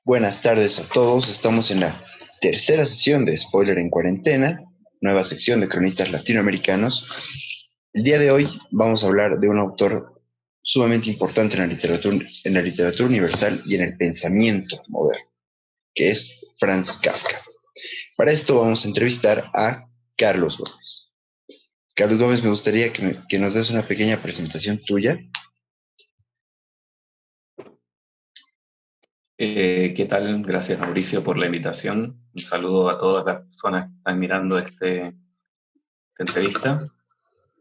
Buenas tardes a todos, estamos en la tercera sesión de Spoiler en Cuarentena, nueva sección de cronistas latinoamericanos. El día de hoy vamos a hablar de un autor sumamente importante en la literatura universal y en el pensamiento moderno, que es Franz Kafka. Para esto vamos a entrevistar a Carlos Gómez. Carlos Gómez, me gustaría que nos des una pequeña presentación tuya. ¿Qué tal? Gracias, Mauricio, por la invitación. Un saludo a todas las personas que están mirando esta entrevista.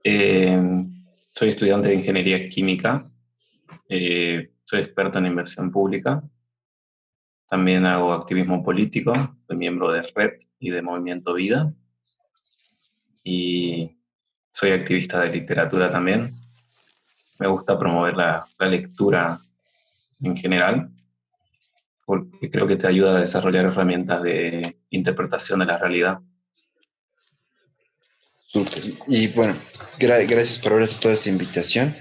Eh, Soy estudiante de Ingeniería Química, soy experto en inversión pública, también hago activismo político, soy miembro de Red y de Movimiento Vida, y soy activista de literatura también. Me gusta promover la lectura en general, porque creo que te ayuda a desarrollar herramientas de interpretación de la realidad. Súper. Y bueno, gracias por haber aceptado esta invitación.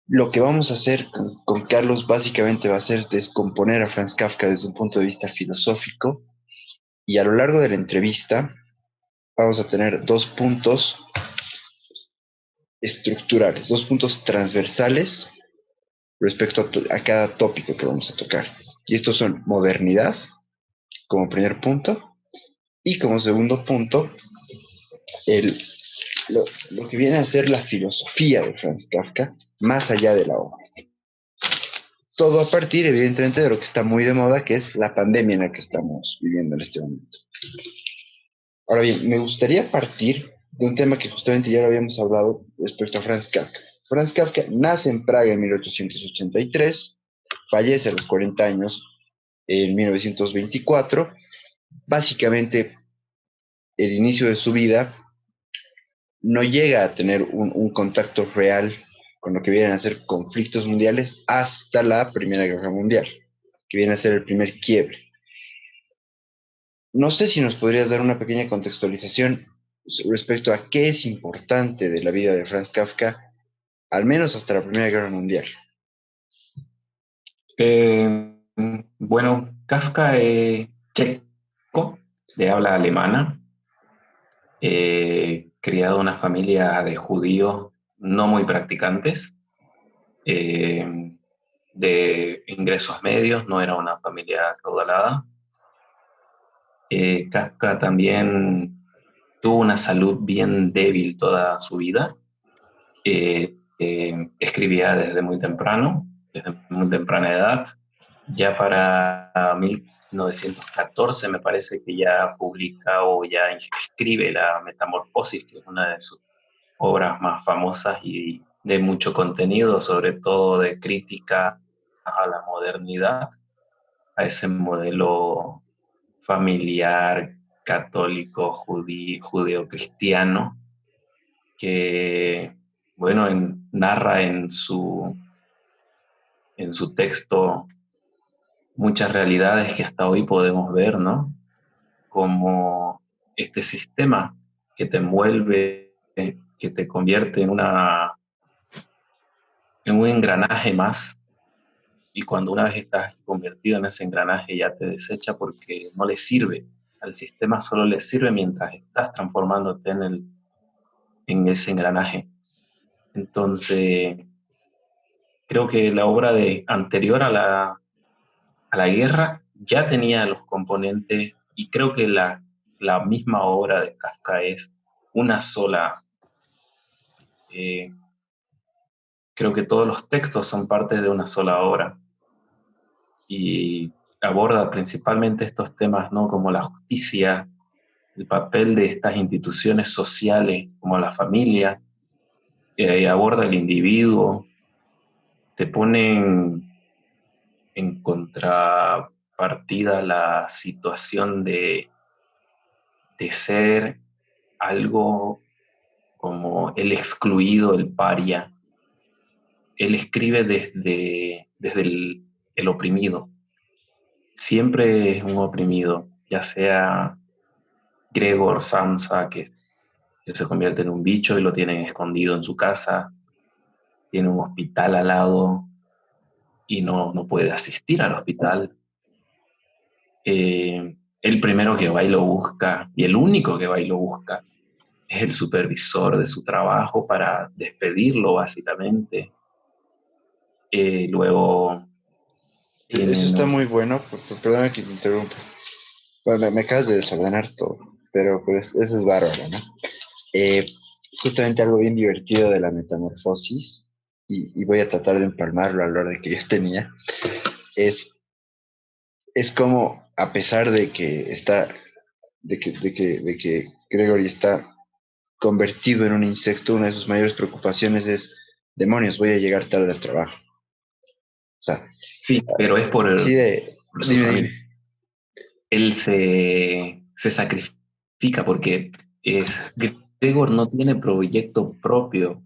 Lo que vamos a hacer con Carlos básicamente va a ser descomponer a Franz Kafka desde un punto de vista filosófico y a lo largo de la entrevista vamos a tener dos puntos estructurales, dos puntos transversales respecto a cada tópico que vamos a tocar. Y estos son modernidad como primer punto y como segundo punto el, lo que viene a ser la filosofía de Franz Kafka más allá de la obra. Todo a partir, evidentemente, de lo que está muy de moda, que es la pandemia en la que estamos viviendo en este momento. Ahora bien, me gustaría partir de un tema que justamente ya lo habíamos hablado respecto a Franz Kafka. Franz Kafka nace en Praga en 1883, fallece a los 40 años en 1924. Básicamente, el inicio de su vida no llega a tener un contacto real con lo que vienen a ser conflictos mundiales hasta la Primera Guerra Mundial, que viene a ser el primer quiebre. No sé si nos podrías dar una pequeña contextualización respecto a qué es importante de la vida de Franz Kafka, al menos hasta la Primera Guerra Mundial. Eh, bueno, Kafka es checo, de habla alemana, criado en una familia de judíos no muy practicantes, eh, de ingresos medios, no era una familia acaudalada. Kafka también tuvo una salud bien débil toda su vida. Escribía desde muy temprana edad. Ya para 1914 me parece que ya publica o ya escribe La Metamorfosis, que es una de sus obras más famosas y de mucho contenido, sobre todo de crítica a la modernidad, a ese modelo familiar, católico, judío-cristiano, que, bueno, narra en su texto muchas realidades que hasta hoy podemos ver, ¿no? Como este sistema que te envuelve, que te convierte en un engranaje más, y cuando una vez estás convertido en ese engranaje ya te desecha porque no le sirve. Al sistema solo le sirve mientras estás transformándote en ese engranaje. Entonces, creo que la obra anterior a la guerra ya tenía los componentes, y creo que la misma obra de Kafka es una sola. eh, Creo que todos los textos son parte de una sola obra y aborda principalmente estos temas, ¿no? Como la justicia, el papel de estas instituciones sociales como la familia, aborda el individuo, te ponen en contrapartida la situación de ser algo como el excluido, el paria. Él escribe desde el oprimido. Siempre es un oprimido, ya sea Gregor Samsa, que se convierte en un bicho y lo tienen escondido en su casa, tiene un hospital al lado y no puede asistir al hospital. el primero que va y lo busca, y el único que va y lo busca, es el supervisor de su trabajo para despedirlo, básicamente. Luego Eso tienen, está muy bueno, perdóname que te interrumpa. Bueno, me acabas de desordenar todo, pero pues eso es bárbaro, ¿no? Eh, Justamente algo bien divertido de la metamorfosis, y voy a tratar de empalmarlo a la hora de que yo tenía, es, es como, a pesar de que está, de que Gregory está convertido en un insecto, una de sus mayores preocupaciones es, demonios, voy a llegar tarde al trabajo. O sea, sí, pero es sí de, por su dime, familia. dime. Él se sacrifica porque Gregor no tiene proyecto propio.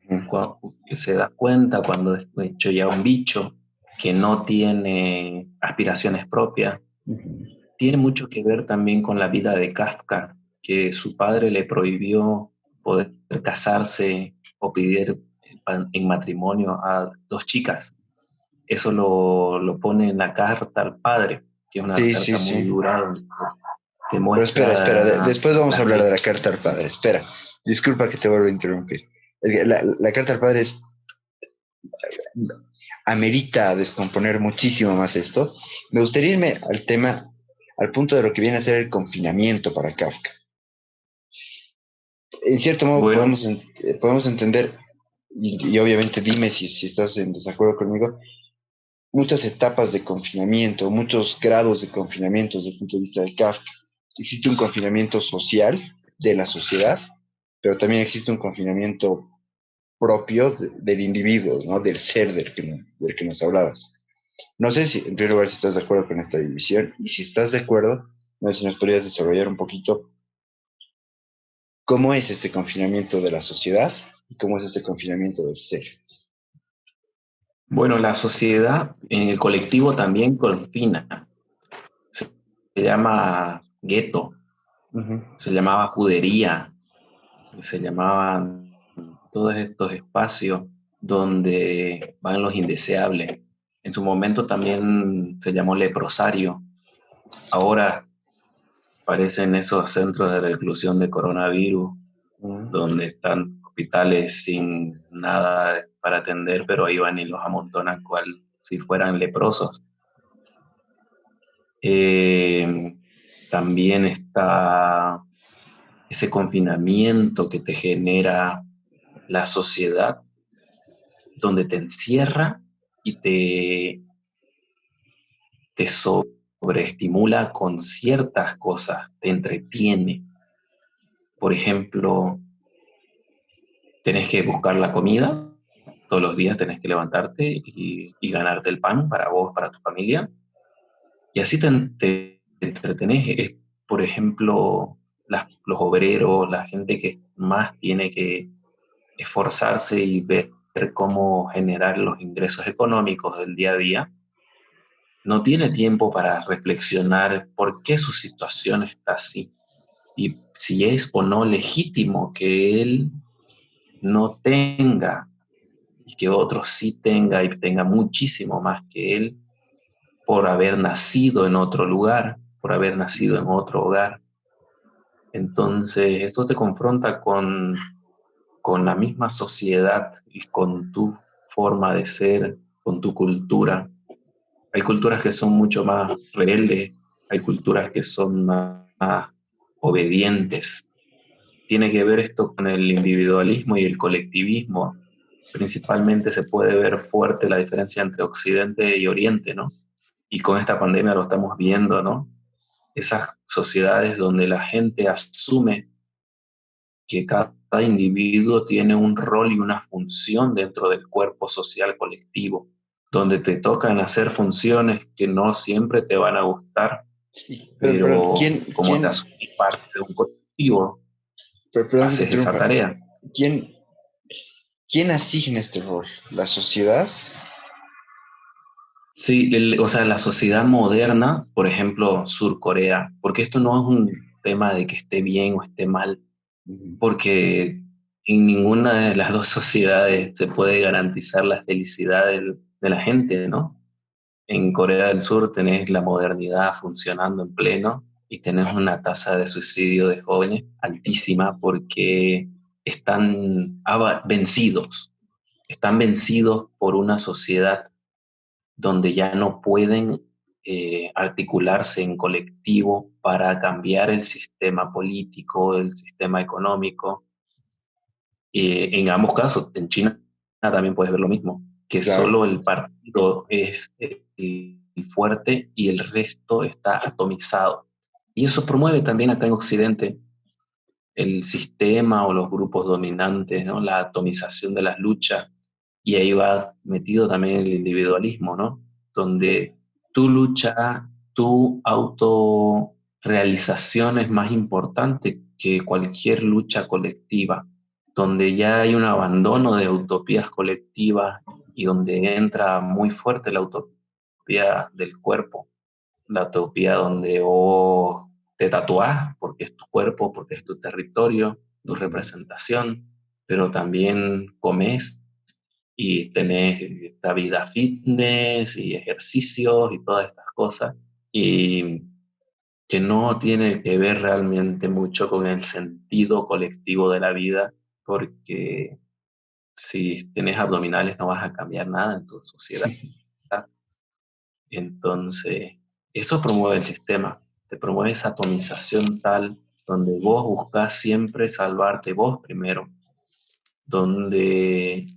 Ujú, Se da cuenta cuando es hecho ya un bicho que no tiene aspiraciones propias. ujú. Tiene mucho que ver también con la vida de Kafka, que su padre le prohibió poder casarse o pedir en matrimonio a dos chicas. Eso lo pone en la carta al padre, que es una Sí, sí, carta muy sí. dura donde te Pero espera, muestra después vamos a las hablar de la tristezas. carta al padre. Espera, disculpa que te vuelvo a interrumpir. Es que la carta al padre amerita descomponer muchísimo más esto. Me gustaría irme al tema, al punto de lo que viene a ser el confinamiento para Kafka. En cierto modo Bueno, podemos entender, y obviamente dime si estás en desacuerdo conmigo, muchas etapas de confinamiento, muchos grados de confinamiento desde el punto de vista de Kafka. Existe un confinamiento social de la sociedad, pero también existe un confinamiento propio del individuo, ¿no? Del ser del que nos hablabas. No sé si, en primer lugar, si estás de acuerdo con esta división, y si estás de acuerdo, no sé si nos podrías desarrollar un poquito cómo es este confinamiento de la sociedad y cómo es este confinamiento del ser. bueno, la sociedad en el colectivo también confina. Se llama gueto, Ujú. se llamaba judería, se llamaban todos estos espacios donde van los indeseables. En su momento también se llamó leprosario. Ahora parecen esos centros de reclusión de coronavirus, Ujú. donde están hospitales sin nada para atender, pero ahí van y los amontonan cual si fueran leprosos. Eh, También está ese confinamiento que te genera la sociedad, donde te encierra y te sobreestimula con ciertas cosas, te entretiene. Por ejemplo, tenés que buscar la comida, todos los días tenés que levantarte y ganarte el pan para vos, para tu familia, y así te entretenés. Por ejemplo, los obreros, la gente que más tiene que esforzarse y ver cómo generar los ingresos económicos del día a día, no tiene tiempo para reflexionar por qué su situación está así y si es o no legítimo que él no tenga y que otros sí tenga y tenga muchísimo más que él por haber nacido en otro lugar, por haber nacido en otro hogar. Entonces, esto te confronta con la misma sociedad y con tu forma de ser, con tu cultura. Hay culturas que son mucho más rebeldes, hay culturas que son más obedientes. Tiene que ver esto con el individualismo y el colectivismo. Principalmente se puede ver fuerte la diferencia entre Occidente y Oriente, ¿no? Y con esta pandemia lo estamos viendo, ¿no? Esas sociedades donde la gente asume que cada individuo tiene un rol y una función dentro del cuerpo social colectivo, donde te tocan hacer funciones que no siempre te van a gustar, Pero, pero como te asumís parte de un colectivo, perdón que te haces esa interrumpa, tarea. ¿quién, quién asigna este rol? ¿La sociedad? Sí, o sea, la sociedad moderna, por ejemplo, Surcorea, porque esto no es un tema de que esté bien o esté mal, Ujú. porque en ninguna de las dos sociedades se puede garantizar la felicidad de la gente, ¿no? en Corea del Sur tenés la modernidad funcionando en pleno y tenés una tasa de suicidio de jóvenes altísima porque vencidos, están vencidos por una sociedad donde ya no pueden articularse en colectivo para cambiar el sistema político, el sistema económico. En ambos casos, en China también puedes ver lo mismo, que Claro, solo el partido es el fuerte y el resto está atomizado. Y eso promueve también acá en Occidente el sistema o los grupos dominantes, ¿no? La atomización de las luchas, y ahí va metido también el individualismo, ¿no? Donde tu lucha, tu autorrealización es más importante que cualquier lucha colectiva, donde ya hay un abandono de utopías colectivas y donde entra muy fuerte la utopía del cuerpo, la utopía donde vos te tatuás porque es tu cuerpo, porque es tu territorio, tu representación, pero también comes y tenés esta vida fitness y ejercicios y todas estas cosas, y que no tiene que ver realmente mucho con el sentido colectivo de la vida, porque si tenés abdominales no vas a cambiar nada en tu sociedad. Entonces, eso promueve el sistema, te promueve esa atomización tal donde vos buscás siempre salvarte vos primero, donde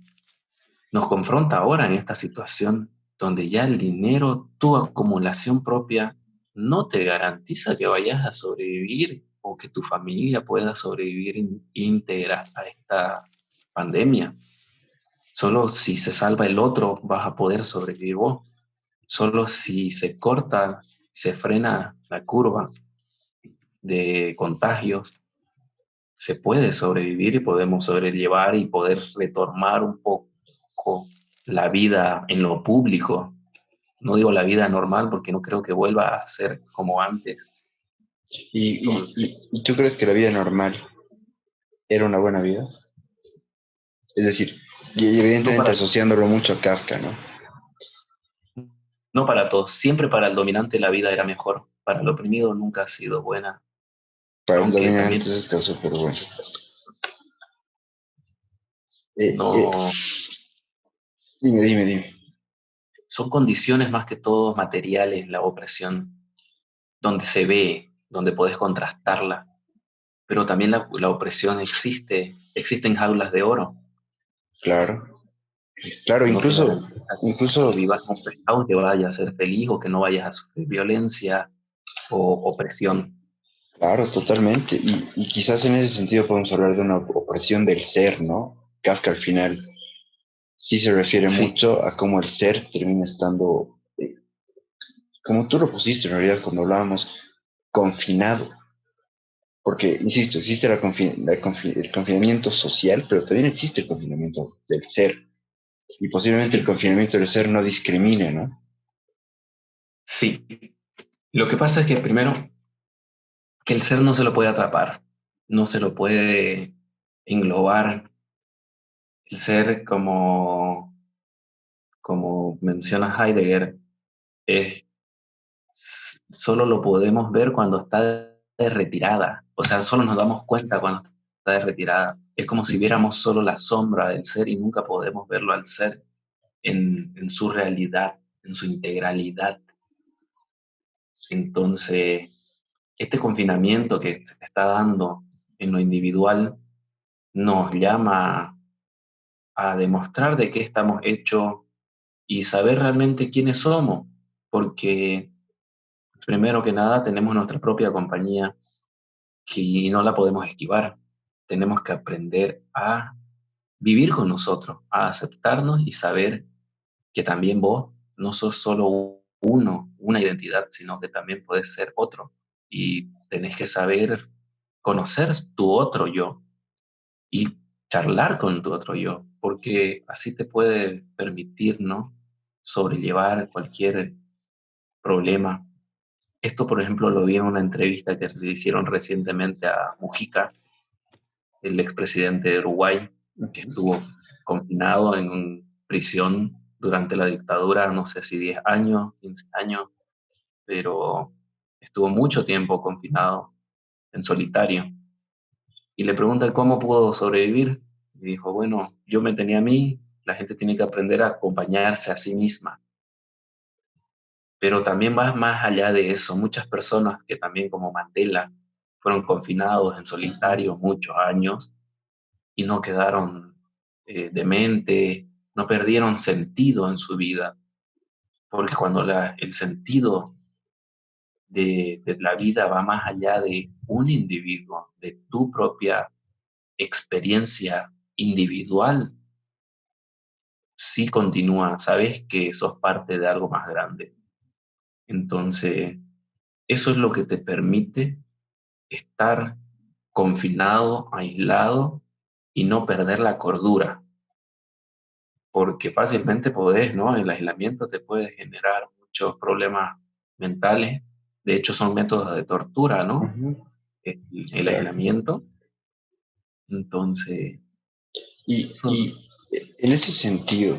nos confronta ahora en esta situación donde ya el dinero, tu acumulación propia, no te garantiza que vayas a sobrevivir o que tu familia pueda sobrevivir íntegra a esta pandemia. Solo si se salva el otro vas a poder sobrevivir vos. Solo si se corta, se frena la curva de contagios, se puede sobrevivir y podemos sobrellevar y poder retomar un poco la vida en lo público. No digo la vida normal porque no creo que vuelva a ser como antes. Entonces, ¿Y tú crees que la vida normal era una buena vida? Es decir, y no evidentemente para, asociándolo mucho a Kafka, ¿no? no para todos. Siempre para el dominante la vida era mejor. Para el oprimido nunca ha sido buena, Para el aunque dominante también eso está súper bueno. Eh, eh, no dime. son condiciones más que todo materiales la opresión, donde se ve, donde podés contrastarla, pero también la opresión existe, existen jaulas de oro, Claro, claro, no te incluso, garantiza que incluso, vivas en un penthouse, que vayas a ser feliz o que no vayas a sufrir violencia o opresión. claro, totalmente. Y quizás en ese sentido podemos hablar de una opresión del ser, ¿no? Kafka al final sí se refiere Sí, mucho a cómo el ser termina estando, como tú lo pusiste en realidad cuando hablábamos, confinado. Porque, insisto, existe el confinamiento social, pero también existe el confinamiento del ser. Y posiblemente el sí, confinamiento del ser no discrimine, ¿no? sí. Lo que pasa es que primero, que el ser no se lo puede atrapar, no se lo puede englobar. El ser, como menciona Heidegger, es solo lo podemos ver cuando está de retirada. O sea, solo nos damos cuenta cuando está de retirada. Es como si viéramos solo la sombra del ser y nunca podemos verlo al ser en su realidad, en su integralidad. Entonces, este confinamiento que se está dando en lo individual nos llama a demostrar de qué estamos hechos y saber realmente quiénes somos, porque primero que nada tenemos nuestra propia compañía que no la podemos esquivar. Tenemos que aprender a vivir con nosotros, a aceptarnos y saber que también vos no sos solo uno, una identidad, sino que también puedes ser otro. Y tenés que saber conocer tu otro yo y charlar con tu otro yo, porque así te puede permitir, ¿no? Sobrellevar cualquier problema. Esto, por ejemplo, lo vi en una entrevista que le hicieron recientemente a Mujica, el expresidente de Uruguay, que estuvo confinado en prisión durante la dictadura, no sé si 10 años, 15 años, pero estuvo mucho tiempo confinado en solitario. Y le pregunta cómo pudo sobrevivir. Y dijo, bueno, yo me tenía a mí, la gente tiene que aprender a acompañarse a sí misma. Pero también va más allá de eso. Muchas personas que también como Mandela fueron confinados en Ujú. solitario muchos años y no quedaron dementes, no perdieron sentido en su vida. Porque cuando el sentido de la vida va más allá de un individuo, de tu propia experiencia individual, sí continúa, sabes que sos parte de algo más grande. Entonces, eso es lo que te permite estar confinado, aislado y no perder la cordura, porque fácilmente podés, ¿no? El aislamiento te puede generar muchos problemas mentales. De hecho, son métodos de tortura, ¿no? Ujú. El Claro. aislamiento. Entonces, Y son, en ese sentido,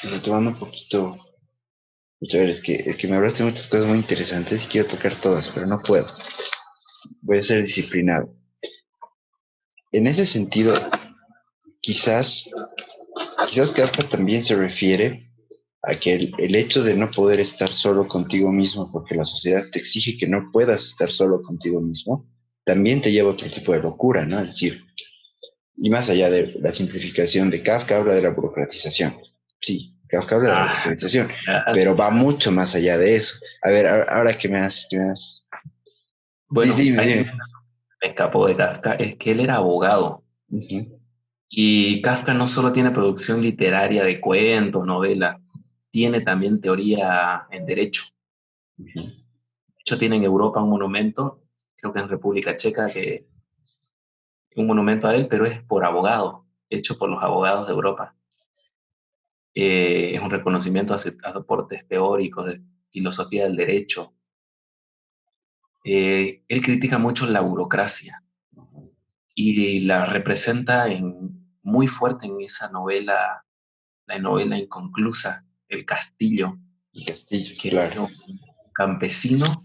retomando un poquito, a ver, es que me hablaste de muchas cosas muy interesantes y quiero tocar todas, pero no puedo. Voy a ser disciplinado. En ese sentido, quizás, quizás Kafka también se refiere a que el hecho de no poder estar solo contigo mismo, porque la sociedad te exige que no puedas estar solo contigo mismo, también te lleva a otro tipo de locura, ¿no? Es decir, y más allá de la simplificación de Kafka, habla de la burocratización. Sí, Kafka habla de la burocratización, pero va mucho más allá de eso. A ver, ahora que me has... bueno, Dime, hay que dime. me escapó de Kafka, es que él era abogado. Ujú, Y Kafka no solo tiene producción literaria de cuentos, novelas, tiene también teoría en derecho. ujú. De hecho, tiene en Europa un monumento, creo que en República Checa, que un monumento a él, pero es por abogados, hecho por los abogados de Europa. Es un reconocimiento a aportes teóricos de filosofía del derecho. Él critica mucho la burocracia y la representa muy fuerte en esa novela, la novela inconclusa, El Castillo, El castillo, que es claro. de un campesino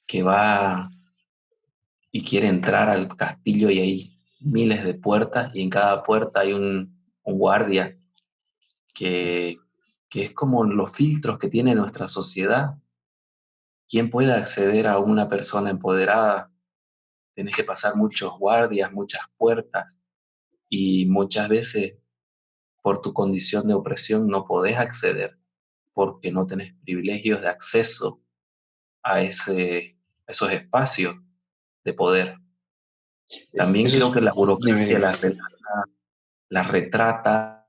que va y quiere entrar al castillo y hay miles de puertas y en cada puerta hay un guardia que, que es como los filtros que tiene nuestra sociedad. ¿Quién puede acceder a una persona empoderada? Tenés que pasar muchos guardias, muchas puertas y muchas veces por tu condición de opresión no podés acceder porque no tenés privilegios de acceso a a esos espacios de poder. También Eso es... creo que la Dime, burocracia dime. la retrata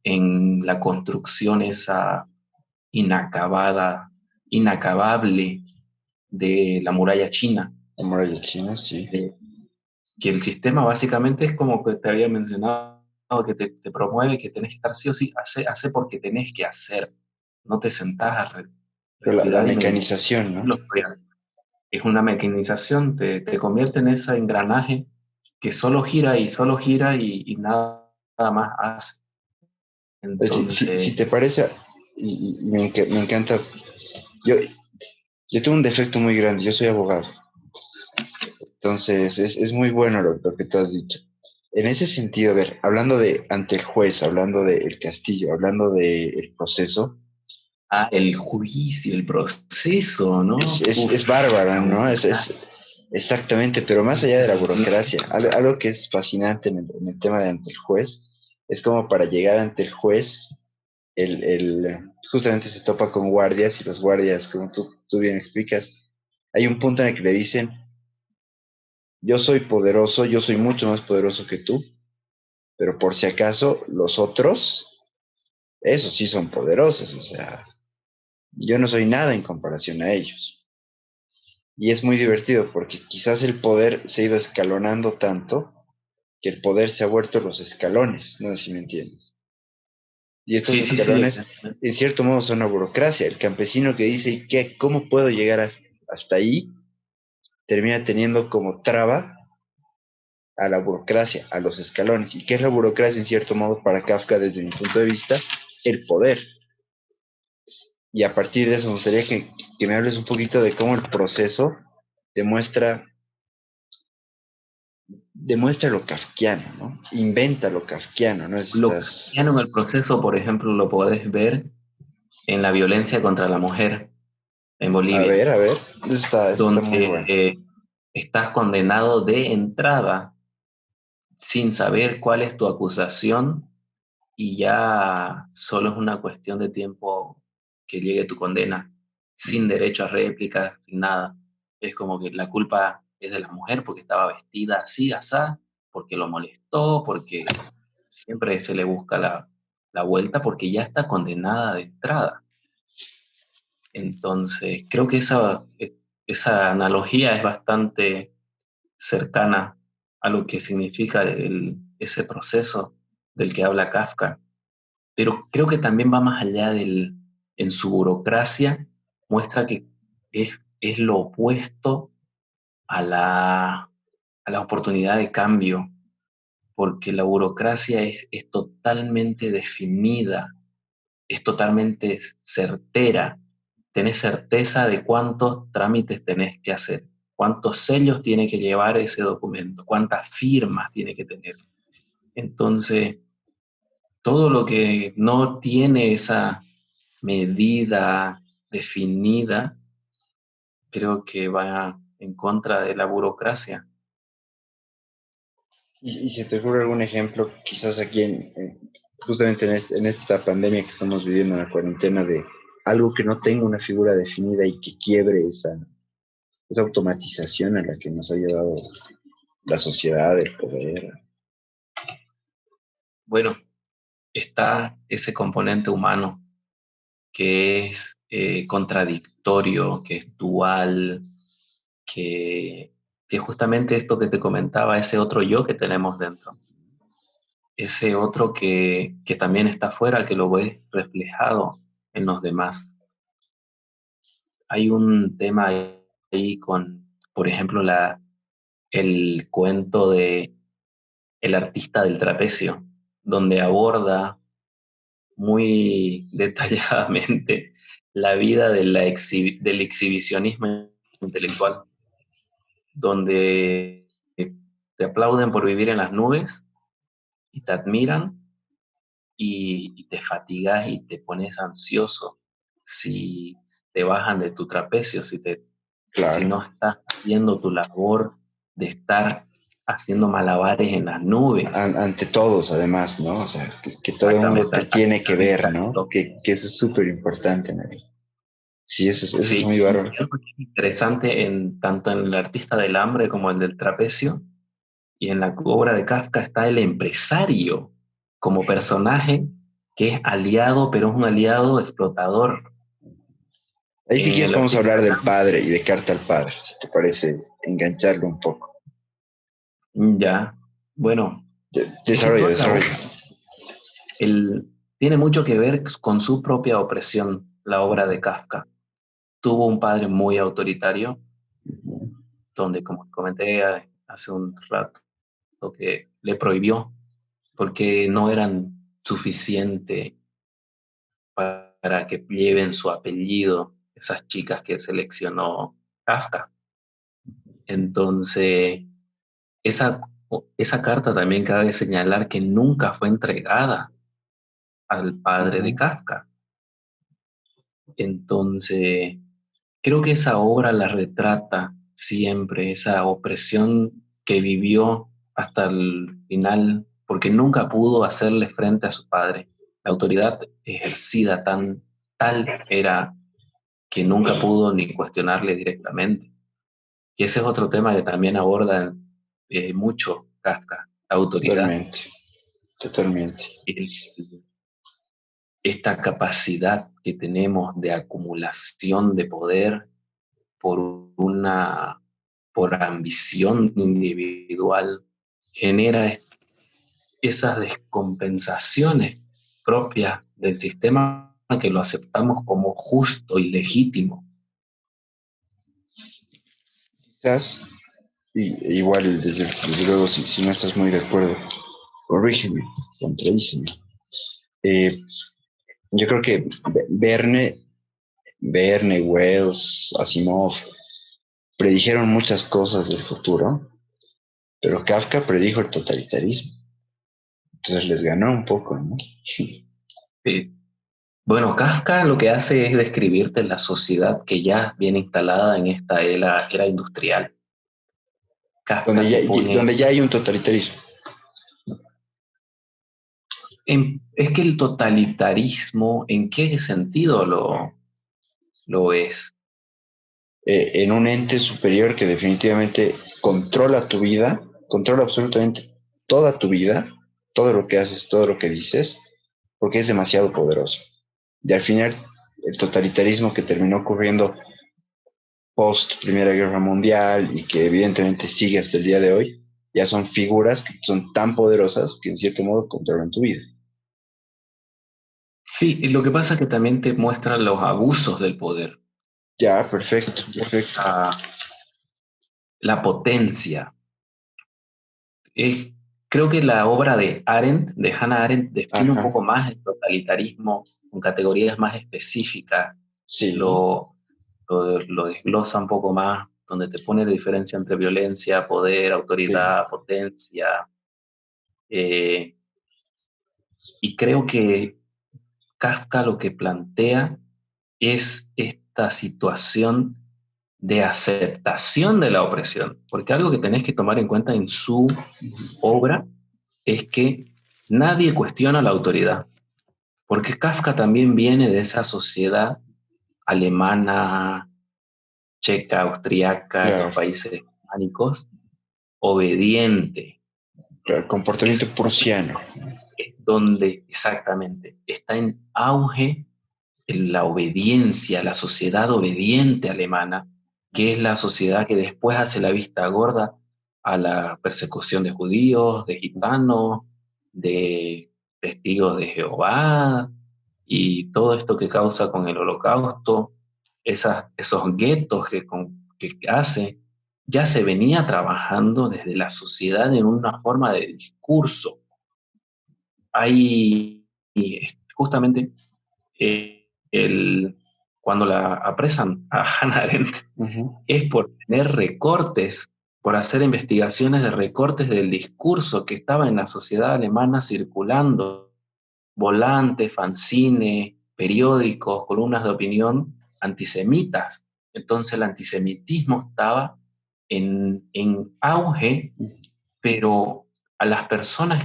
en la construcción esa inacabada, inacabable de la muralla china, La muralla china, sí. de- que el sistema básicamente es como que te había mencionado, que te promueve que tenés que estar sí o sí, hace porque tenés que hacer, no te sentás a Pero la respirar y meditar. mecanización, ¿no? Lo estoy haciendo. Es una mecanización, te convierte en ese engranaje que solo gira y nada, nada más hace. Si Entonces, te parece, y me encanta, yo, yo tengo un defecto muy grande, yo soy abogado, entonces es muy bueno lo que tú has dicho. En ese sentido, a ver, hablando de ante el juez, hablando del castillo, hablando del proceso, el juicio, el proceso, es, ¿no? es, Uf, es bárbaro, la ¿no? burocracia, Exactamente, pero más allá de la burocracia, algo que es fascinante en el tema de ante el juez, es como para llegar ante el juez, justamente se topa con guardias y los guardias, como tú bien explicas, hay un punto en el que le dicen, yo soy poderoso, yo soy mucho más poderoso que tú, pero por si acaso los otros, esos sí son poderosos, o sea, yo no soy nada en comparación a ellos. Y es muy divertido porque quizás el poder se ha ido escalonando tanto que el poder se ha vuelto los escalones, no sé si me entiendes. Y estos sí, sí, sí, escalones, en cierto modo, son la burocracia. El campesino que dice, ¿y qué? ¿Cómo puedo llegar hasta ahí? Termina teniendo como traba a la burocracia, a los escalones. ¿Y qué es la burocracia en cierto modo para Kafka desde mi punto de vista? el poder. Y a partir de eso me gustaría que me hables un poquito de cómo el proceso demuestra lo kafkiano, ¿no? Inventa lo kafkiano, ¿no? Lo Estas... kafkiano en el proceso, por ejemplo, lo podés ver en la violencia contra la mujer en Bolivia, A ver, eso está muy donde bueno. estás condenado de entrada sin saber cuál es tu acusación y ya solo es una cuestión de tiempo que llegue tu condena, sin derecho a réplica, sin nada. Es como que la culpa es de la mujer porque estaba vestida así, asá, porque lo molestó, porque siempre se le busca la vuelta porque ya está condenada de entrada. Entonces, creo que esa analogía es bastante cercana a lo que significa ese proceso del que habla Kafka, pero creo que también va más allá en su burocracia, muestra que es lo opuesto a la oportunidad de cambio, porque la burocracia es totalmente definida, es totalmente certera, tenés certeza de cuántos trámites tenés que hacer, cuántos sellos tiene que llevar ese documento, cuántas firmas tiene que tener. Entonces, todo lo que no tiene esa medida definida, creo que va en contra de la burocracia. ¿Y se te ocurre algún ejemplo, quizás aquí justamente en esta pandemia que estamos viviendo, en la cuarentena, de algo que no tenga una figura definida y que quiebre esa automatización a la que nos ha llevado la sociedad, el poder? Bueno, está ese componente humano que es contradictorio, que es dual, que, que justamente esto que te comentaba, ese otro yo que tenemos dentro, ese otro que también está afuera, que lo ves reflejado en los demás. Hay un tema ahí con, por ejemplo, el cuento de El artista del trapecio, donde aborda muy detalladamente la vida de del exhibicionismo intelectual, donde te aplauden por vivir en las nubes y te admiran y te fatigas y te pones ansioso si te bajan de tu trapecio, si Claro. no estás haciendo tu labor de estar haciendo malabares en las nubes. Ante todos, además, ¿no? O sea, que todo el mundo Exactamente, te ante tiene que la ver, vista de ¿no? Que todos. eso es súper importante, ¿no? Sí, eso es Sí, muy y bárbaro. algo que es interesante tanto en el artista del hambre como el del trapecio, y en la obra de Kafka está el empresario como personaje que es aliado, pero es un aliado explotador. Ahí si En quieres el vamos a artista hablar del del hambre, padre y de Carta al Padre, si te parece engancharlo un poco. ya, bueno, es que Desarrolla, toda la desarrolla. obra tiene mucho que ver con su propia opresión, la obra de Kafka. Tuvo un padre muy autoritario, donde, como comenté hace un rato, que le prohibió porque no eran suficiente para que lleven su apellido esas chicas que seleccionó Kafka. Entonces, esa, esa carta también cabe señalar que nunca fue entregada al padre de Ujú. Kafka. Entonces, creo que esa obra la retrata siempre, esa opresión que vivió hasta el final, porque nunca pudo hacerle frente a su padre. La autoridad ejercida tal era que nunca pudo ni cuestionarle directamente. Y ese es otro tema que también aborda mucho Kafka, la autoridad, Totalmente, totalmente. el- esta capacidad que tenemos de acumulación de poder por por ambición individual, genera esas descompensaciones propias del sistema que lo aceptamos como justo y legítimo. Quizás, igual, desde luego, si no estás muy de acuerdo, corrígeme, contradíceme. Eh, Yo creo que Verne, Wells, Asimov predijeron muchas cosas del futuro, pero Kafka predijo el totalitarismo. Entonces les ganó un poco, ¿no? Eh, bueno, Kafka lo que hace es describirte la sociedad que ya viene instalada en esta era industrial. Kafka te pone... Donde ya hay un totalitarismo. Es que el totalitarismo, ¿en qué sentido lo es? En un ente superior que definitivamente controla tu vida, controla absolutamente toda tu vida, todo lo que haces, todo lo que dices, porque es demasiado poderoso. Y al final, el totalitarismo que terminó ocurriendo post Primera Guerra Mundial y que evidentemente sigue hasta el día de hoy, ya son figuras que son tan poderosas que en cierto modo controlan tu vida. Sí, y lo que pasa es que también te muestran los abusos del poder, Ya, perfecto, perfecto. la potencia. Es, creo que la obra de Arendt, de Hannah Arendt, define un Ajá, poco más el totalitarismo con categorías más específicas, sí, lo desglosa un poco más, donde te pone la diferencia entre violencia, poder, sí. autoridad, potencia. eh, y creo que Kafka lo que plantea es esta situación de aceptación de la opresión, porque algo que tenés que tomar en cuenta en su obra es que nadie cuestiona la autoridad, porque Kafka también viene de esa sociedad alemana, checa, austriaca, estos Claro, países germánicos, obediente. claro, comportamiento Es, prusiano. es donde exactamente está en auge en la obediencia, la sociedad obediente alemana, que es la sociedad que después hace la vista gorda a la persecución de judíos, de gitanos, de testigos de Jehová y todo esto que causa con el holocausto, esos guetos que hace, ya se venía trabajando desde la sociedad en una forma de discurso. Hay justamente cuando la apresan a Hannah Arendt Ujú. es por tener recortes, por hacer investigaciones de recortes del discurso que estaba en la sociedad alemana circulando, volantes, fanzines, periódicos, columnas de opinión antisemitas. Entonces el antisemitismo estaba en auge, pero a las personas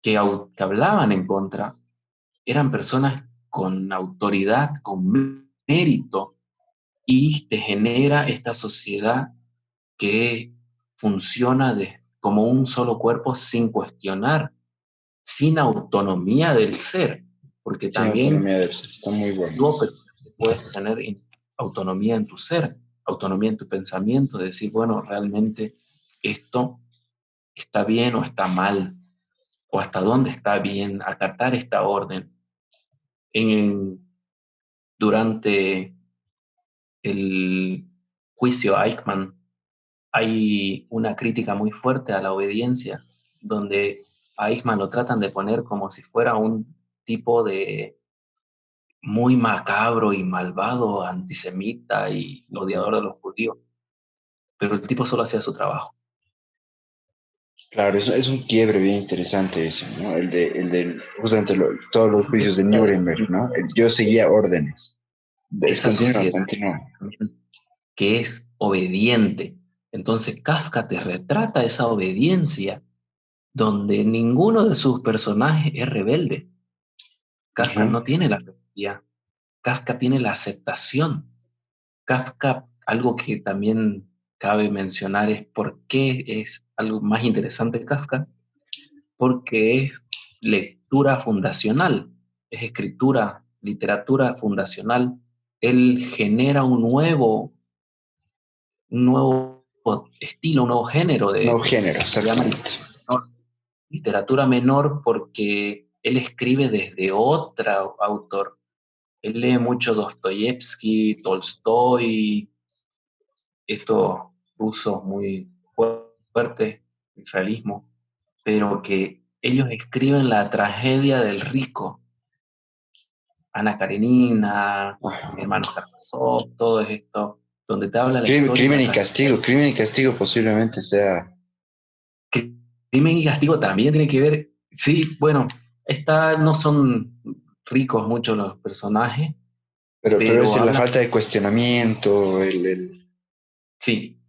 que hablaban en contra eran personas con autoridad, con mérito, y te genera esta sociedad que funciona como un solo cuerpo sin cuestionar, sin autonomía del ser, porque Sin también autonomía del ser, está muy bueno. tú puedes tener autonomía en tu ser, autonomía en tu pensamiento, de decir, bueno, realmente esto está bien o está mal, o hasta dónde está bien, acatar esta orden. En, durante el juicio Eichmann hay una crítica muy fuerte a la obediencia, donde a Eichmann lo tratan de poner como si fuera un tipo de muy macabro y malvado, antisemita y Ujú. odiador de los judíos, pero el tipo solo hacía su trabajo. Claro, es un quiebre bien interesante ese, ¿no? Justamente todos los juicios de Nuremberg, ¿no? Yo seguía órdenes. Esa Continúa, sociedad continúa. que es obediente. Entonces Kafka te retrata esa obediencia donde ninguno de sus personajes es rebelde. Kafka Ajá. no tiene la rebeldía, Kafka tiene la aceptación. Kafka, algo que también cabe mencionar es por qué es algo más interesante Kafka, porque es lectura fundacional, es escritura, literatura fundacional. Él genera un nuevo estilo, un nuevo género Nuevo género, se llama exactamente. literatura menor porque él escribe desde otro autor. Él lee mucho Dostoyevsky, Tolstoy, estos rusos muy fuertes, el realismo, pero que ellos escriben la tragedia del rico, Ana Karenina, Ajá. Hermanos Karamazov, todo esto, donde te habla la historia de esta gente. Crimen y Castigo posiblemente sea, Crimen y Castigo también tiene que ver, sí, bueno, no son ricos muchos los personajes, pero es pero la hablan, falta de cuestionamiento, sí.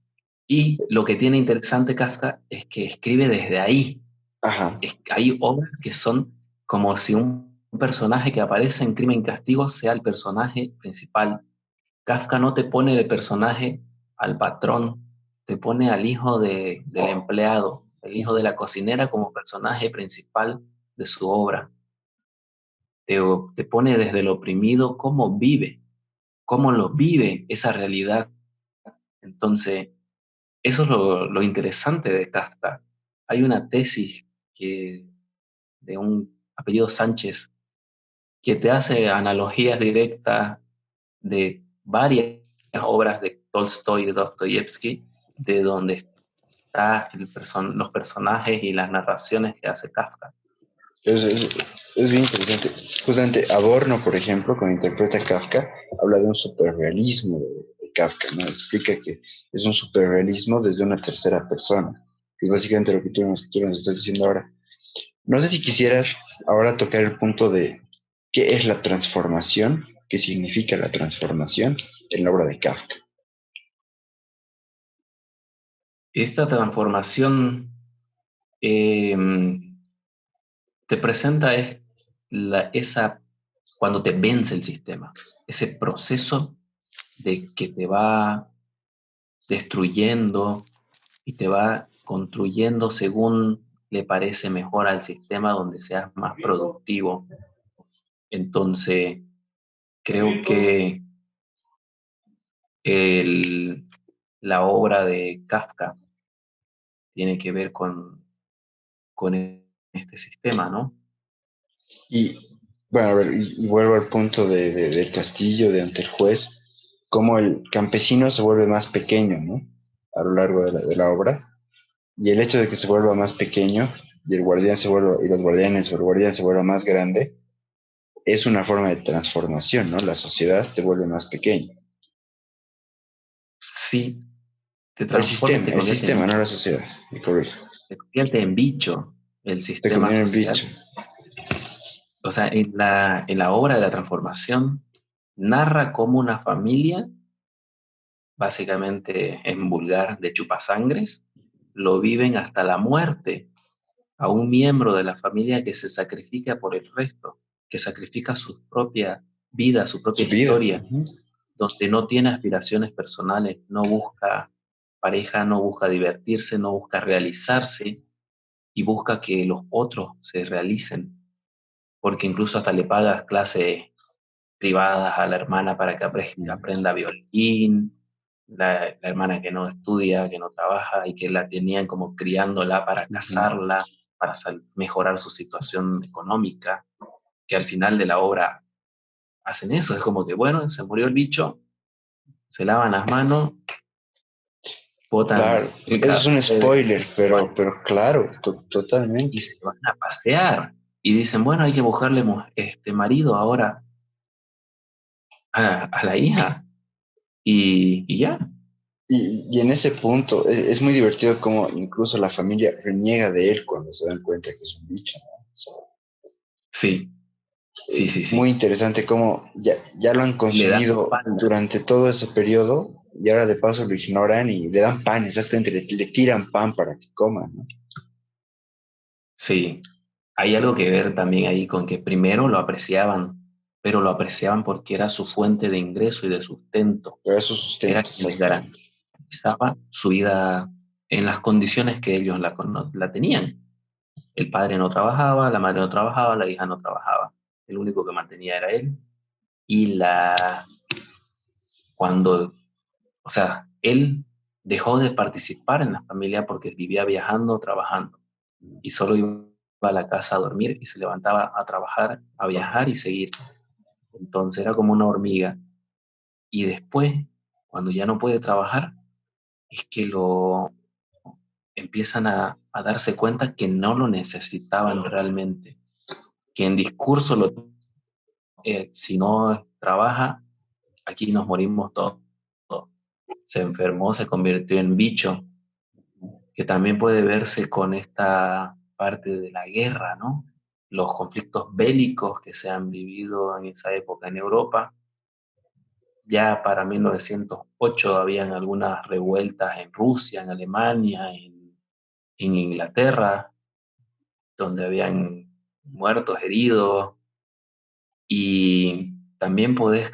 Y lo que tiene interesante Kafka es que escribe desde ahí. ajá, Hay obras que son como si un personaje que aparece en Crimen y Castigo sea el personaje principal. Kafka no te pone el personaje al patrón, te pone al hijo del empleado, el hijo de la cocinera como personaje principal de su obra. Te, te pone desde el oprimido cómo lo vive esa realidad. Entonces, eso es lo interesante de Kafka. Hay una tesis de un apellido Sánchez que te hace analogías directas de varias obras de Tolstoy y de Dostoyevsky, de donde están los personajes y las narraciones que hace Kafka. es, es bien interesante. Justamente Adorno, por ejemplo, cuando interpreta a Kafka, habla de un superrealismo de Kafka, ¿no? Explica que es un superrealismo desde una tercera persona, que es básicamente lo que tú nos estás diciendo ahora. No sé si quisieras ahora tocar el punto de qué es la transformación, qué significa la transformación en la obra de Kafka. Esta transformación eh, te presenta cuando te vence el sistema, ese proceso de que te va destruyendo y te va construyendo según le parece mejor al sistema donde seas más productivo. Entonces, creo que el- la obra de Kafka tiene que ver con este sistema, ¿no? Y bueno, a ver, y vuelvo al punto del castillo, de ante el juez, cómo el campesino se vuelve más pequeño, ¿no? A lo largo de la obra. Y el hecho de que se vuelva más pequeño y el guardián se vuelva, y los guardianes o el guardián se vuelva más grande, es una forma de transformación, ¿no? La sociedad te vuelve más pequeño. Sí, te transforma y te El convierte en sistema, no bicho. la sociedad, me corrijo. Te convierte en bicho el Te sistema conviene en social. bicho. O sea, en la obra de la transformación narra cómo una familia, básicamente en vulgar de chupasangres, lo viven hasta la muerte a un miembro de la familia que se sacrifica por el resto, que sacrifica su propia vida, su propia Su vida. historia, Ujú. donde no tiene aspiraciones personales, no busca pareja, no busca divertirse, no busca realizarse y busca que los otros se realicen, porque incluso hasta le pagas clases privadas a la hermana para que aprenda violín, la hermana que no estudia, que no trabaja y que la tenían como criándola para Ujú. casarla, para mejorar su situación económica, que al final de la obra hacen eso, es como que, bueno, se murió el bicho, se lavan las manos, botan Claro, el eso es un cadáver spoiler, pero claro, y totalmente. se van a pasear. Y dicen, bueno, hay que buscarle marido ahora a la hija. Y ya. Y en ese punto es muy divertido como incluso la familia reniega de él cuando se dan cuenta que es un bicho, ¿no? O sea, Sí, sí, sí, muy sí. interesante cómo ya lo han Le dan la consumido espalda. durante todo ese periodo y ahora de paso lo ignoran y le dan pan, exactamente, le tiran pan para que coma, ¿no? Sí. Hay algo que ver también ahí con que primero lo apreciaban, pero lo apreciaban porque era su fuente de ingreso y de sustento. Pero eso Era sustento, quien les exactamente. garantizaba su vida en las condiciones que ellos la tenían. El padre no trabajaba, la madre no trabajaba, la hija no trabajaba. El único que mantenía era él. Y cuando, o sea, él dejó de participar en la familia porque vivía viajando, trabajando. Y solo iba a la casa a dormir y se levantaba a trabajar, a viajar y seguir. Entonces era como una hormiga. Y después, cuando ya no puede trabajar, es que lo empiezan a darse cuenta que no lo necesitaban realmente, que en discurso lo si no trabaja, aquí nos morimos todos. Se enfermó, se convirtió en bicho, que también puede verse con esta parte de la guerra, ¿no? Los conflictos bélicos que se han vivido en esa época en Europa. Ya para 1908 habían algunas revueltas en Rusia, en Alemania, en Inglaterra, donde habían muertos, heridos, y también podés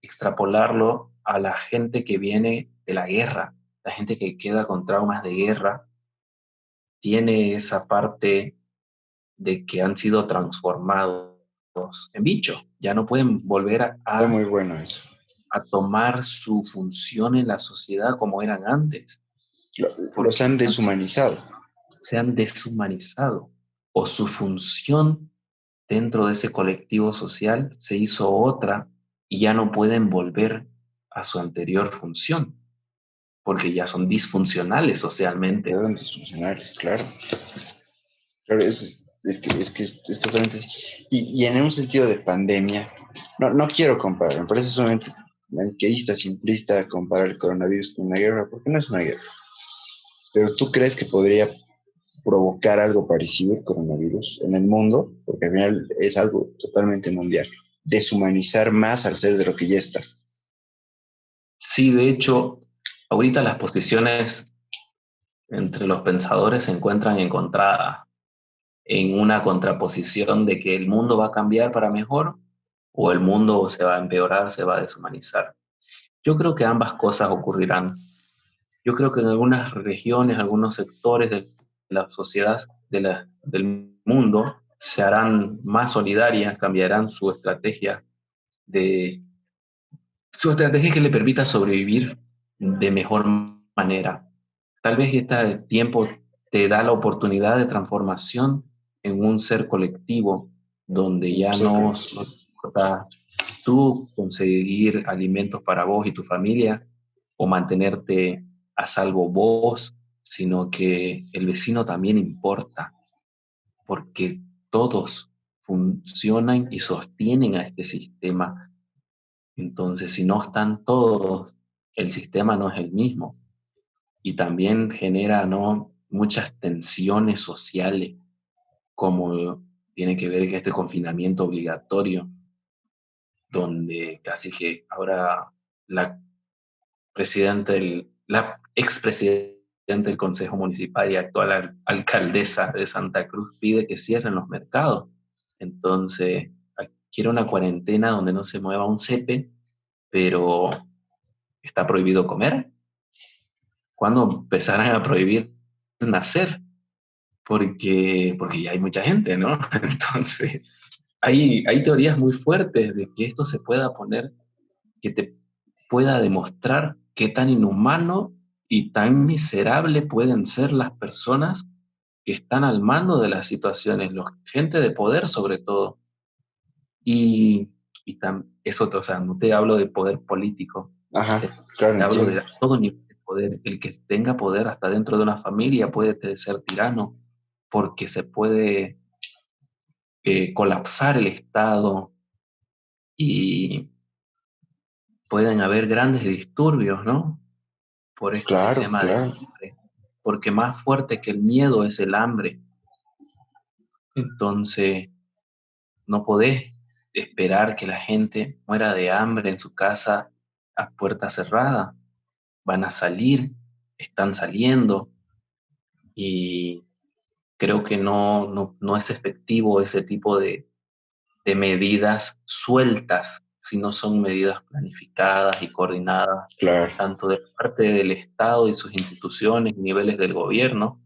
extrapolarlo a la gente que viene de la guerra, la gente que queda con traumas de guerra, tiene esa parte de que han sido transformados en bichos, ya no pueden volver Está muy bueno eso. a tomar su función en la sociedad como eran antes, Los porque han deshumanizado. se han deshumanizado, o su función dentro de ese colectivo social se hizo otra y ya no pueden volver a su anterior función, porque ya son disfuncionales socialmente. Quedan disfuncionales, claro. Claro, es totalmente así. Y en un sentido de pandemia, no quiero comparar, me parece sumamente maniqueísta, simplista comparar el coronavirus con una guerra, porque no es una guerra. Pero ¿tú crees que podría provocar algo parecido el coronavirus en el mundo? Porque al final es algo totalmente mundial. Deshumanizar más al ser de lo que ya está. Sí, de hecho, ahorita las posiciones entre los pensadores se encuentran encontradas en una contraposición de que el mundo va a cambiar para mejor o el mundo se va a empeorar, se va a deshumanizar. Yo creo que ambas cosas ocurrirán. Yo creo que en algunas regiones, algunos sectores de la sociedad del mundo se harán más solidarias, cambiarán de, su estrategia que le permita sobrevivir de mejor manera. Tal vez este tiempo te da la oportunidad de transformación en un ser colectivo donde ya Ser no colectivo. solo importa tú conseguir alimentos para vos y tu familia o mantenerte a salvo vos, sino que el vecino también importa, porque todos funcionan y sostienen a este sistema. Entonces, si no están todos, el sistema no es el mismo y también genera, ¿no?, muchas tensiones sociales, como tiene que ver con este confinamiento obligatorio, donde casi que ahora la la expresidenta del Consejo Municipal y actual alcaldesa de Santa Cruz pide que cierren los mercados. Entonces, quiere una cuarentena donde no se mueva un cepe, pero está prohibido comer. ¿Cuándo empezarán a prohibir nacer? Porque ya hay mucha gente, ¿no? Entonces, hay teorías muy fuertes de que esto se pueda poner, que te pueda demostrar qué tan inhumano y tan miserable pueden ser las personas que están al mando de las situaciones, gente de poder sobre todo. Y, eso, o sea, no te hablo de poder político, Ajá, te, claro, te hablo entiendo. de todo nivel de poder. El que tenga poder hasta dentro de una familia puede ser tirano, porque se puede colapsar el Estado y pueden haber grandes disturbios, ¿no? Por este Claro, tema del claro. hambre, porque más fuerte que el miedo es el hambre. Entonces, no podés esperar que la gente muera de hambre en su casa a puerta cerrada. Van a salir, están saliendo, y creo que no es efectivo ese tipo de medidas sueltas, sino son medidas planificadas y coordinadas, Claro. tanto de parte del Estado y sus instituciones, niveles del gobierno,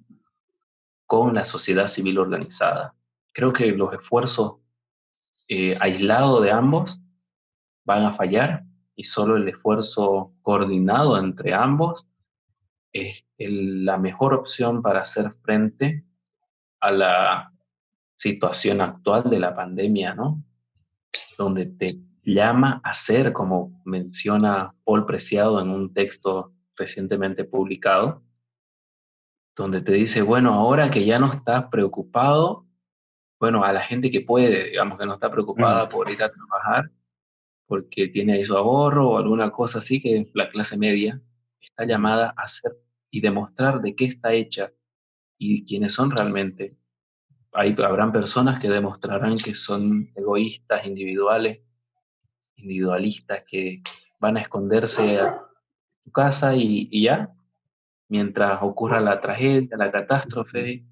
con la sociedad civil organizada. Creo que los esfuerzos aislados de ambos van a fallar y solo el esfuerzo coordinado entre ambos es la mejor opción para hacer frente a la situación actual de la pandemia, ¿no? Donde te llama a ser, como menciona Paul Preciado en un texto recientemente publicado, donde te dice, bueno, ahora que ya no estás preocupado bueno, a la gente que puede, digamos, que no está Ujú, preocupada por ir a trabajar, porque tiene ahí su ahorro o alguna cosa así, que la clase media está ujú, llamada a hacer y demostrar de qué está hecha y quiénes son realmente. Habrán personas que demostrarán que son egoístas, individualistas, que van a esconderse a su casa y ya, mientras ocurra la tragedia, la ujú. catástrofe,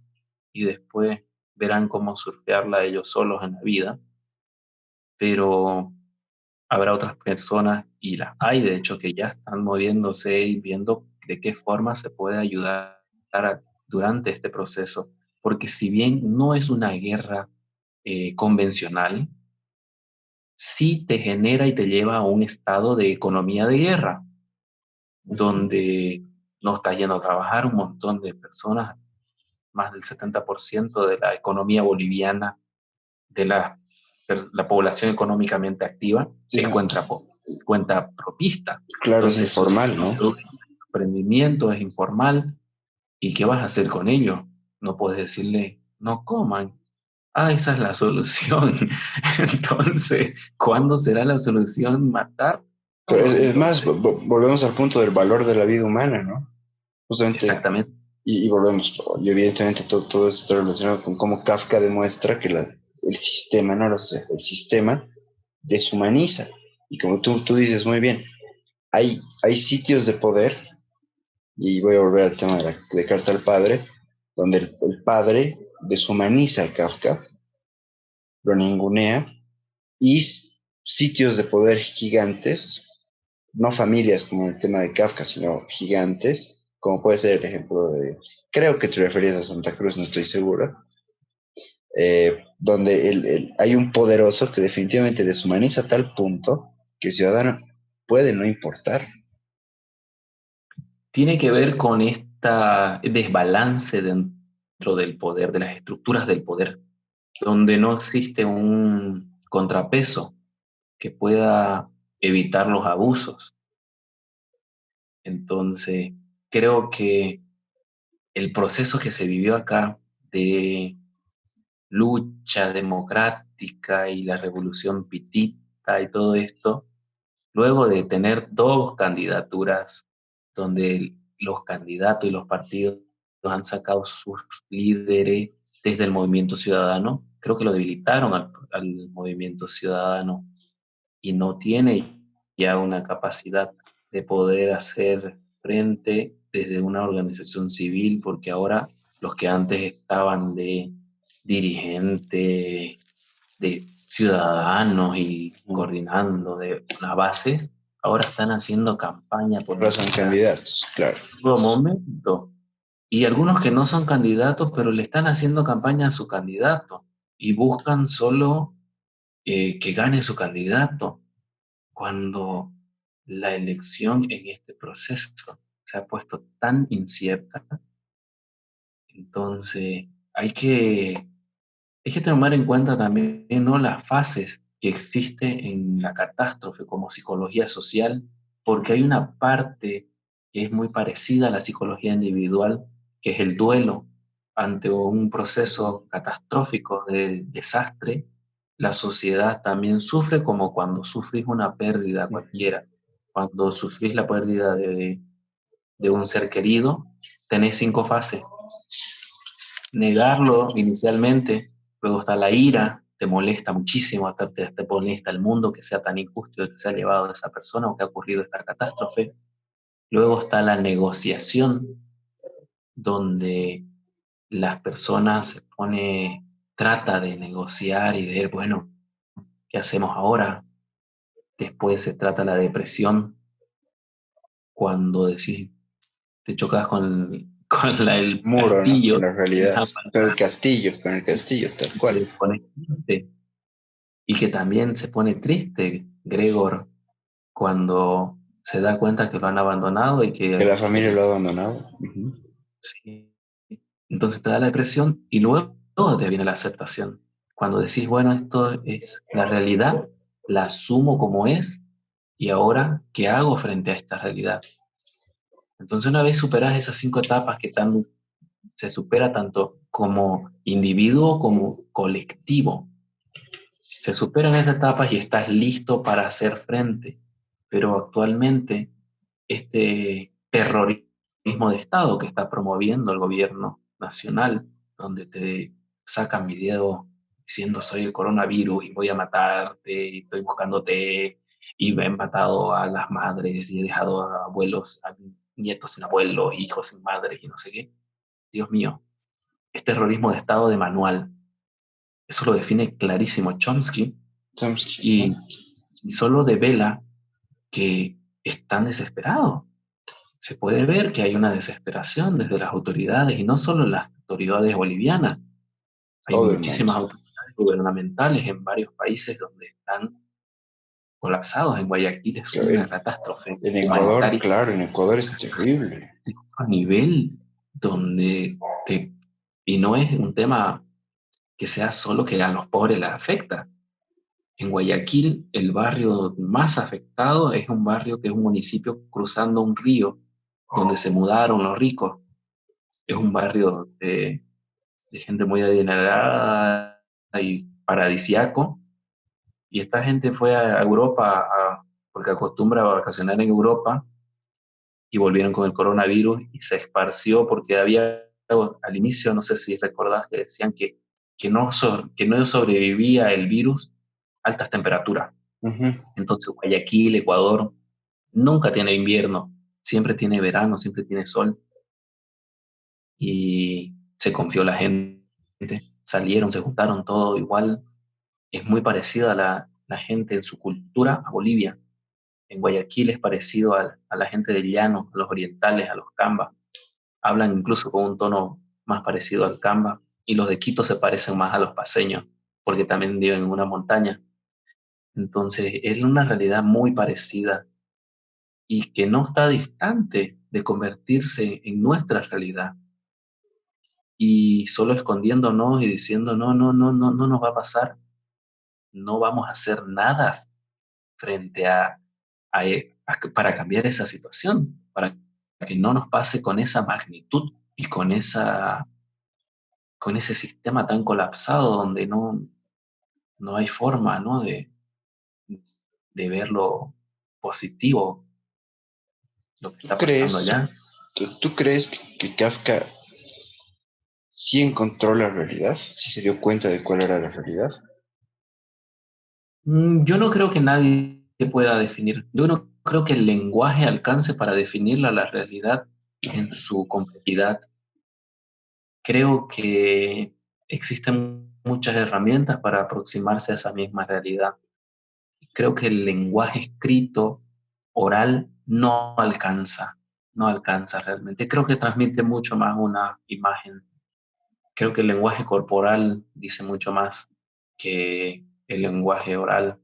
y después verán cómo surfearla ellos solos en la vida. Pero habrá otras personas, y las hay de hecho, que ya están moviéndose y viendo de qué forma se puede ayudar durante este proceso. Porque si bien no es una guerra convencional, sí te genera y te lleva a un estado de economía de guerra, Ujú. donde no está yendo a trabajar un montón de personas, más del 70% de la economía boliviana, de la población económicamente activa, Sí, es no, cuenta propista. claro, es Entonces informal, su ¿no? emprendimiento es informal. ¿Y qué vas a hacer con ellos? No puedes decirle, no coman. Ah, esa es la solución. Entonces, ¿cuándo será la solución matarlos? Pero es más, Entonces, volvemos al punto del valor de la vida humana, ¿no? Justamente, exactamente. y volvemos, y evidentemente todo esto está relacionado con cómo Kafka demuestra que el sistema, no la sociedad, el sistema deshumaniza. Y como tú dices muy bien, hay sitios de poder, y voy a volver al tema de Carta al Padre, donde el padre deshumaniza a Kafka, lo ningunea, y sitios de poder gigantes, no familias como el tema de Kafka, sino gigantes, como puede ser el ejemplo de, creo que te referías a Santa Cruz, no estoy seguro, donde hay un poderoso que definitivamente deshumaniza a tal punto que el ciudadano puede no importar. Tiene que ver con este desbalance dentro del poder, de las estructuras del poder, donde no existe un contrapeso que pueda evitar los abusos. Entonces, creo que el proceso que se vivió acá de lucha democrática y la revolución pitita y todo esto, luego de tener dos candidaturas donde los candidatos y los partidos han sacado sus líderes desde el movimiento ciudadano, creo que lo debilitaron al movimiento ciudadano y no tiene ya una capacidad de poder hacer frente desde una organización civil, porque ahora los que antes estaban de dirigentes, de ciudadanos y coordinando de las bases, ahora están haciendo campaña Ahora son política candidatos, claro. en todo momento. Y algunos que no son candidatos, pero le están haciendo campaña a su candidato y buscan solo que gane su candidato, cuando la elección en este proceso se ha puesto tan incierta. Entonces hay que tomar en cuenta también, ¿no?, las fases que existe en la catástrofe como psicología social, porque hay una parte que es muy parecida a la psicología individual, que es el duelo ante un proceso catastrófico de desastre. La sociedad también sufre como cuando sufrís una pérdida Ujú. cualquiera. Cuando sufrís la pérdida de un ser querido, tenés 5 fases: negarlo inicialmente, luego está la ira, te molesta muchísimo, hasta te molesta el mundo que sea tan injusto, que se ha llevado a esa persona o que ha ocurrido esta catástrofe. Luego está la negociación, donde las personas trata de negociar y de ver, bueno, ¿qué hacemos ahora? Después se trata la depresión, cuando decís, te chocas el Muro, ¿no? Con castillo, la realidad. la Con el castillo, tal y cual. te pones triste. Y que también se pone triste Gregor cuando se da cuenta que lo han abandonado y Que que la familia lo ha abandonado. Ujú. sí. Entonces te da la depresión y luego te viene la aceptación. Cuando decís, bueno, esto es la realidad, la asumo como es y ahora, ¿qué hago frente a esta realidad? Entonces una vez superas esas 5 etapas que Se supera tanto como individuo como colectivo. Se superan esas etapas y estás listo para hacer frente. Pero actualmente este terrorismo de Estado que está promoviendo el gobierno nacional, donde te sacan video diciendo soy el coronavirus y voy a matarte y estoy buscándote y me he matado a las madres y he dejado a abuelos, a nietos sin abuelos, hijos sin madres y no sé qué. Dios mío, es terrorismo de Estado de manual. Eso lo define clarísimo Chomsky Chomsky, y, y solo devela que están desesperados. Se puede ver que hay una desesperación desde las autoridades y no solo las autoridades bolivianas. Hay todo el mundo. muchísimas autoridades gubernamentales en varios países donde están colapsados. En Guayaquil es Claro, una catástrofe en Ecuador, humanitaria claro, en Ecuador es terrible. de otro nivel donde te... Y no es un tema que sea solo que a los pobres les afecta. En Guayaquil, el barrio más afectado es un barrio que es un municipio cruzando un río donde se mudaron los ricos. Es un barrio de gente muy adinerada y paradisiaco. Y esta gente fue a Europa porque acostumbra a vacacionar en Europa y volvieron con el coronavirus y se esparció porque había al inicio, no sé si recordás que decían que no sobrevivía el virus a altas temperaturas. Ujú. Entonces Guayaquil, Ecuador, nunca tiene invierno, siempre tiene verano, siempre tiene sol y se confió la gente, salieron, se juntaron todo igual. Es muy parecida a la gente en su cultura a Bolivia. En Guayaquil es parecido a la gente del llano, a los orientales, a los cambas. Hablan incluso con un tono más parecido al camba. Y los de Quito se parecen más a los paseños, porque también viven en una montaña. Entonces es una realidad muy parecida y que no está distante de convertirse en nuestra realidad. Y solo escondiéndonos y diciendo, no, no, no, no, no nos va a pasar, no vamos a hacer nada frente para cambiar esa situación, para que no nos pase con esa magnitud y con ese sistema tan colapsado donde no hay forma, ¿no? de ver lo positivo, lo que ¿Tú está pasando crees, allá. tú crees que Kafka sí encontró la realidad? ¿Sí se dio cuenta de cuál era la realidad? Yo no creo que nadie pueda definir, yo no creo que el lenguaje alcance para definir la realidad en su complejidad. Creo que existen muchas herramientas para aproximarse a esa misma realidad. Creo que el lenguaje escrito, oral, no alcanza realmente. Creo que transmite mucho más una imagen. Creo que el lenguaje corporal dice mucho más que el lenguaje oral,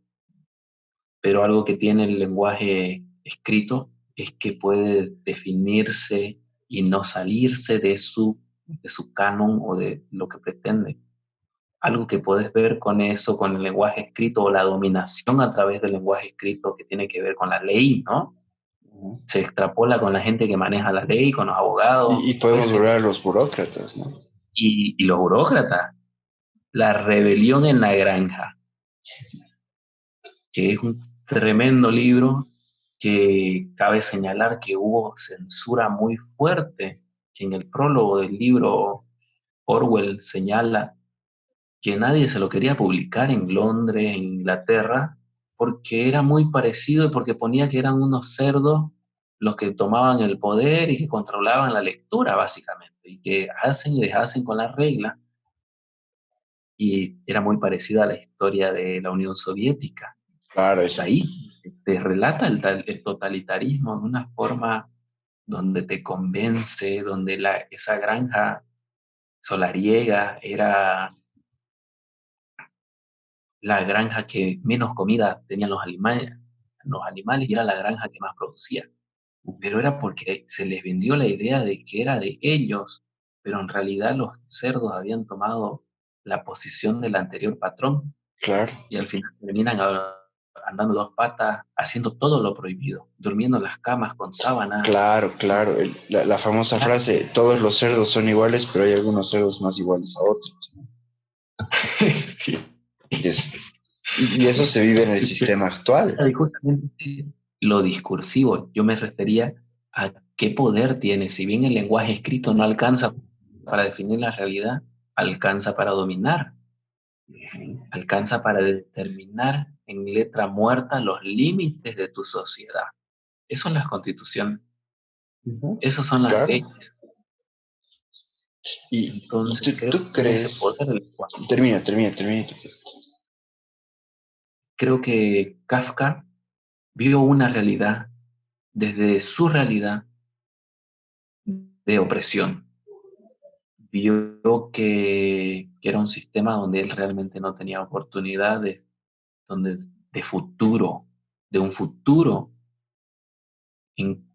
pero algo que tiene el lenguaje escrito es que puede definirse y no salirse de su canon o de lo que pretende. Algo que puedes ver con eso, con el lenguaje escrito o la dominación a través del lenguaje escrito que tiene que ver con la ley, ¿no? Ujú. Se extrapola con la gente que maneja la ley, con los abogados, Y podemos jueces lograr a los burócratas, ¿no? y los burócratas. La rebelión en la granja, que es un tremendo libro que cabe señalar que hubo censura muy fuerte, que en el prólogo del libro Orwell señala que nadie se lo quería publicar en Londres, en Inglaterra, porque era muy parecido y porque ponía que eran unos cerdos los que tomaban el poder y que controlaban la lectura, básicamente, y que hacen y deshacen con las reglas, y era muy parecida a la historia de la Unión Soviética. Claro, De ahí te relata el totalitarismo de una forma donde te convence, donde esa granja solariega era la granja que menos comida tenían los animales y era la granja que más producía. Pero era porque se les vendió la idea de que era de ellos, pero en realidad los cerdos habían tomado la posición del anterior patrón claro. y al final terminan andando dos patas, haciendo todo lo prohibido, durmiendo en las camas con sábana. Claro, claro. La famosa frase, todos los cerdos son iguales, pero hay algunos cerdos más iguales a otros. Sí. Y, y eso se vive en el sistema actual. Y justamente lo discursivo, yo me refería a qué poder tiene. Si bien el lenguaje escrito no alcanza para definir la realidad, alcanza para dominar, alcanza para determinar en letra muerta los límites de tu sociedad. Eso es la constitución, Ujú. esas son las Claro. leyes. Y Entonces creo tú que tiene ese crees, poder el lenguaje. termina. Creo que Kafka vio una realidad desde su realidad de opresión. Vio que era un sistema donde él realmente no tenía oportunidades, donde, de futuro, de un futuro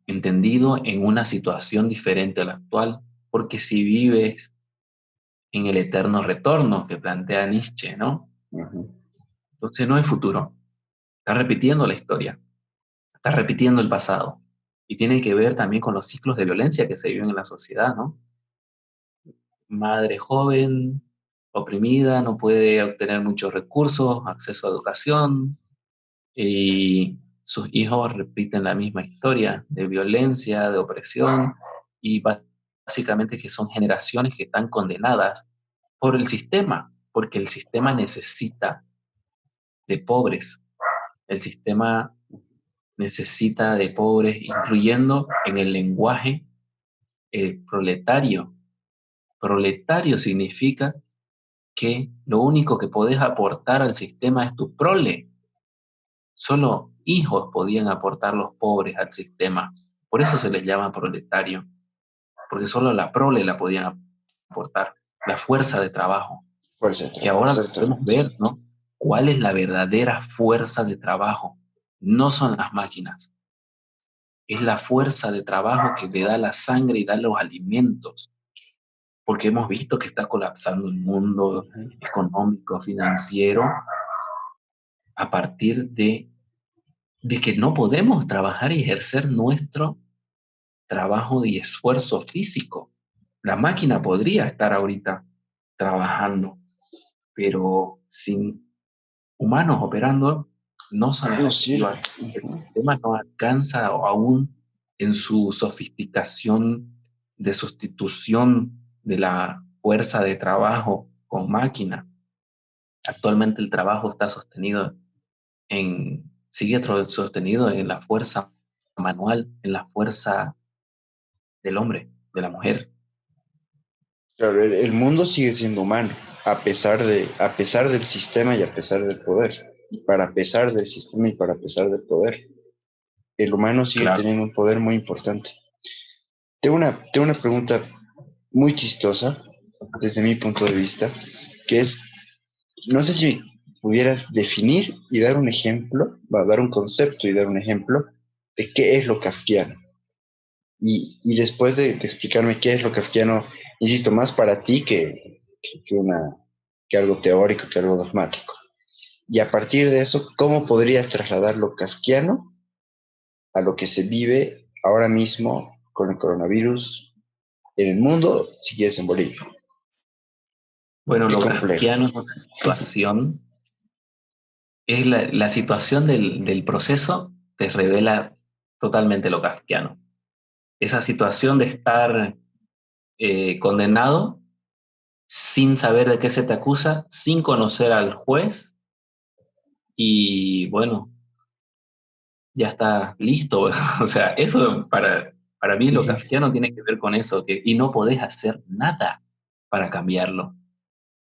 entendido en una situación diferente a la actual, porque si vives en el eterno retorno que plantea Nietzsche, ¿no? Ujú. Entonces no hay futuro, está repitiendo la historia, está repitiendo el pasado, y tiene que ver también con los ciclos de violencia que se viven en la sociedad, ¿no? Madre joven, oprimida, no puede obtener muchos recursos, acceso a educación, y sus hijos repiten la misma historia de violencia, de opresión, y básicamente que son generaciones que están condenadas por el sistema, porque el sistema necesita de pobres, el sistema necesita de pobres, incluyendo en el lenguaje proletario. Proletario significa que lo único que podés aportar al sistema es tu prole. Solo hijos podían aportar los pobres al sistema. Por eso se les llama proletario, porque solo la prole la podían aportar, la fuerza de trabajo, Fuerza de que trabajo, ahora podemos exactamente. ver, ¿no? ¿Cuál es la verdadera fuerza de trabajo? No son las máquinas, es la fuerza de trabajo que le da la sangre y da los alimentos, porque hemos visto que está colapsando el mundo Ujú. económico, financiero, a partir de que no podemos trabajar y ejercer nuestro trabajo y esfuerzo físico. La máquina podría estar ahorita trabajando, pero sin humanos operando no son No sirve. efectivas. El Ujú. sistema no alcanza aún en su sofisticación de sustitución de la fuerza de trabajo con máquina. Actualmente el trabajo está sostenido sostenido en la fuerza manual, en la fuerza del hombre, de la mujer. Claro, el mundo sigue siendo humano, a pesar del sistema y a pesar del poder. Y para pesar del sistema y para pesar del poder, el humano sigue Claro. teniendo un poder muy importante. Tengo una pregunta muy chistosa desde mi punto de vista, que es, no sé si pudieras definir y dar un ejemplo, dar un concepto y dar un ejemplo de qué es lo kafkiano. Y después de explicarme qué es lo kafkiano, insisto, más para ti que algo teórico, que algo dogmático. Y a partir de eso, ¿cómo podrías trasladar lo kafkiano a lo que se vive ahora mismo con el coronavirus en el mundo, si quieres en Bolivia? Bueno, Qué lo complejo. kafkiano es una situación, es la situación del proceso te revela totalmente lo kafkiano. Esa situación de estar condenado sin saber de qué se te acusa, sin conocer al juez y bueno, ya está listo. O sea, eso para mí lo Ujú. kafkiano tiene que ver con eso, y no podés hacer nada para cambiarlo.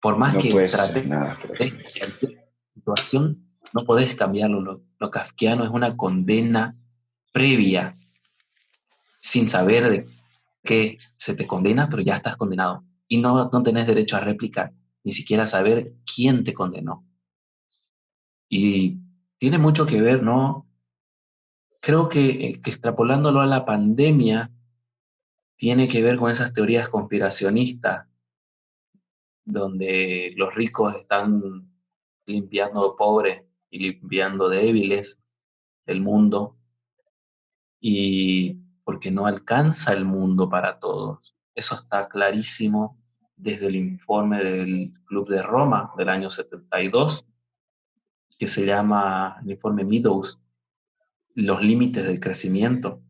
Por más No que puedes hacer trates nada, por ejemplo. cualquier situación, no podés cambiarlo. Lo kafkiano es una condena previa, sin saber de qué se te condena, pero ya estás condenado. Y no tenés derecho a réplica, ni siquiera saber quién te condenó. Y tiene mucho que ver, ¿no? Creo que extrapolándolo a la pandemia, tiene que ver con esas teorías conspiracionistas, donde los ricos están limpiando pobres. y limpiando débiles del mundo, y porque no alcanza el mundo para todos. Eso está clarísimo desde el informe del Club de Roma del año 72, que se llama el informe Meadows, los límites del crecimiento.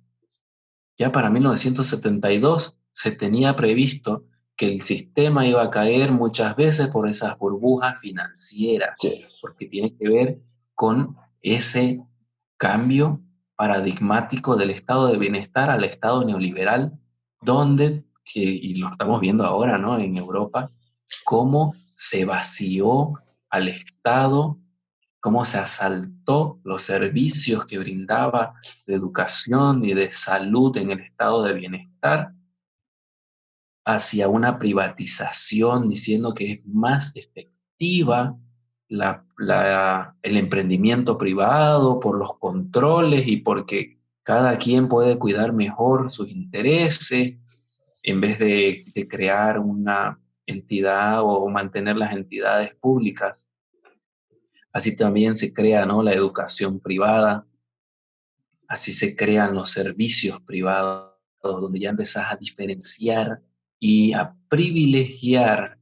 Ya para 1972 se tenía previsto que el sistema iba a caer muchas veces por esas burbujas financieras, Sí. porque tiene que ver con ese cambio paradigmático del estado de bienestar al estado neoliberal, donde, y lo estamos viendo ahora, ¿no? En Europa, cómo se vació al Estado, cómo se asaltó los servicios que brindaba de educación y de salud en el estado de bienestar hacia una privatización, diciendo que es más efectiva el emprendimiento privado por los controles y porque cada quien puede cuidar mejor sus intereses en vez de crear una entidad o mantener las entidades públicas. Así también se crea, ¿no?, la educación privada, así se crean los servicios privados, donde ya empezás a diferenciar y a privilegiar,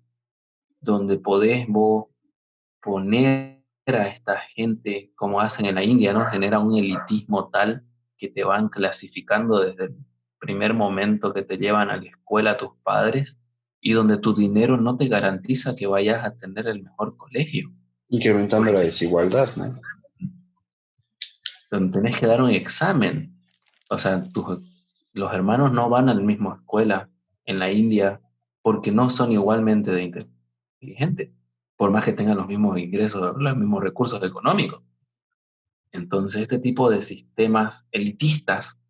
donde podés vos poner a esta gente, como hacen en la India, ¿no? Genera un elitismo tal que te van clasificando desde el primer momento que te llevan a la escuela tus padres, y donde tu dinero no te garantiza que vayas a tener el mejor colegio, Incrementando la porque desigualdad, ¿no? donde tenés que dar un examen. O sea, los hermanos no van a la misma escuela en la India porque no son igualmente de inteligentes, por más que tengan los mismos ingresos, los mismos recursos económicos. Entonces, este tipo de sistemas elitistas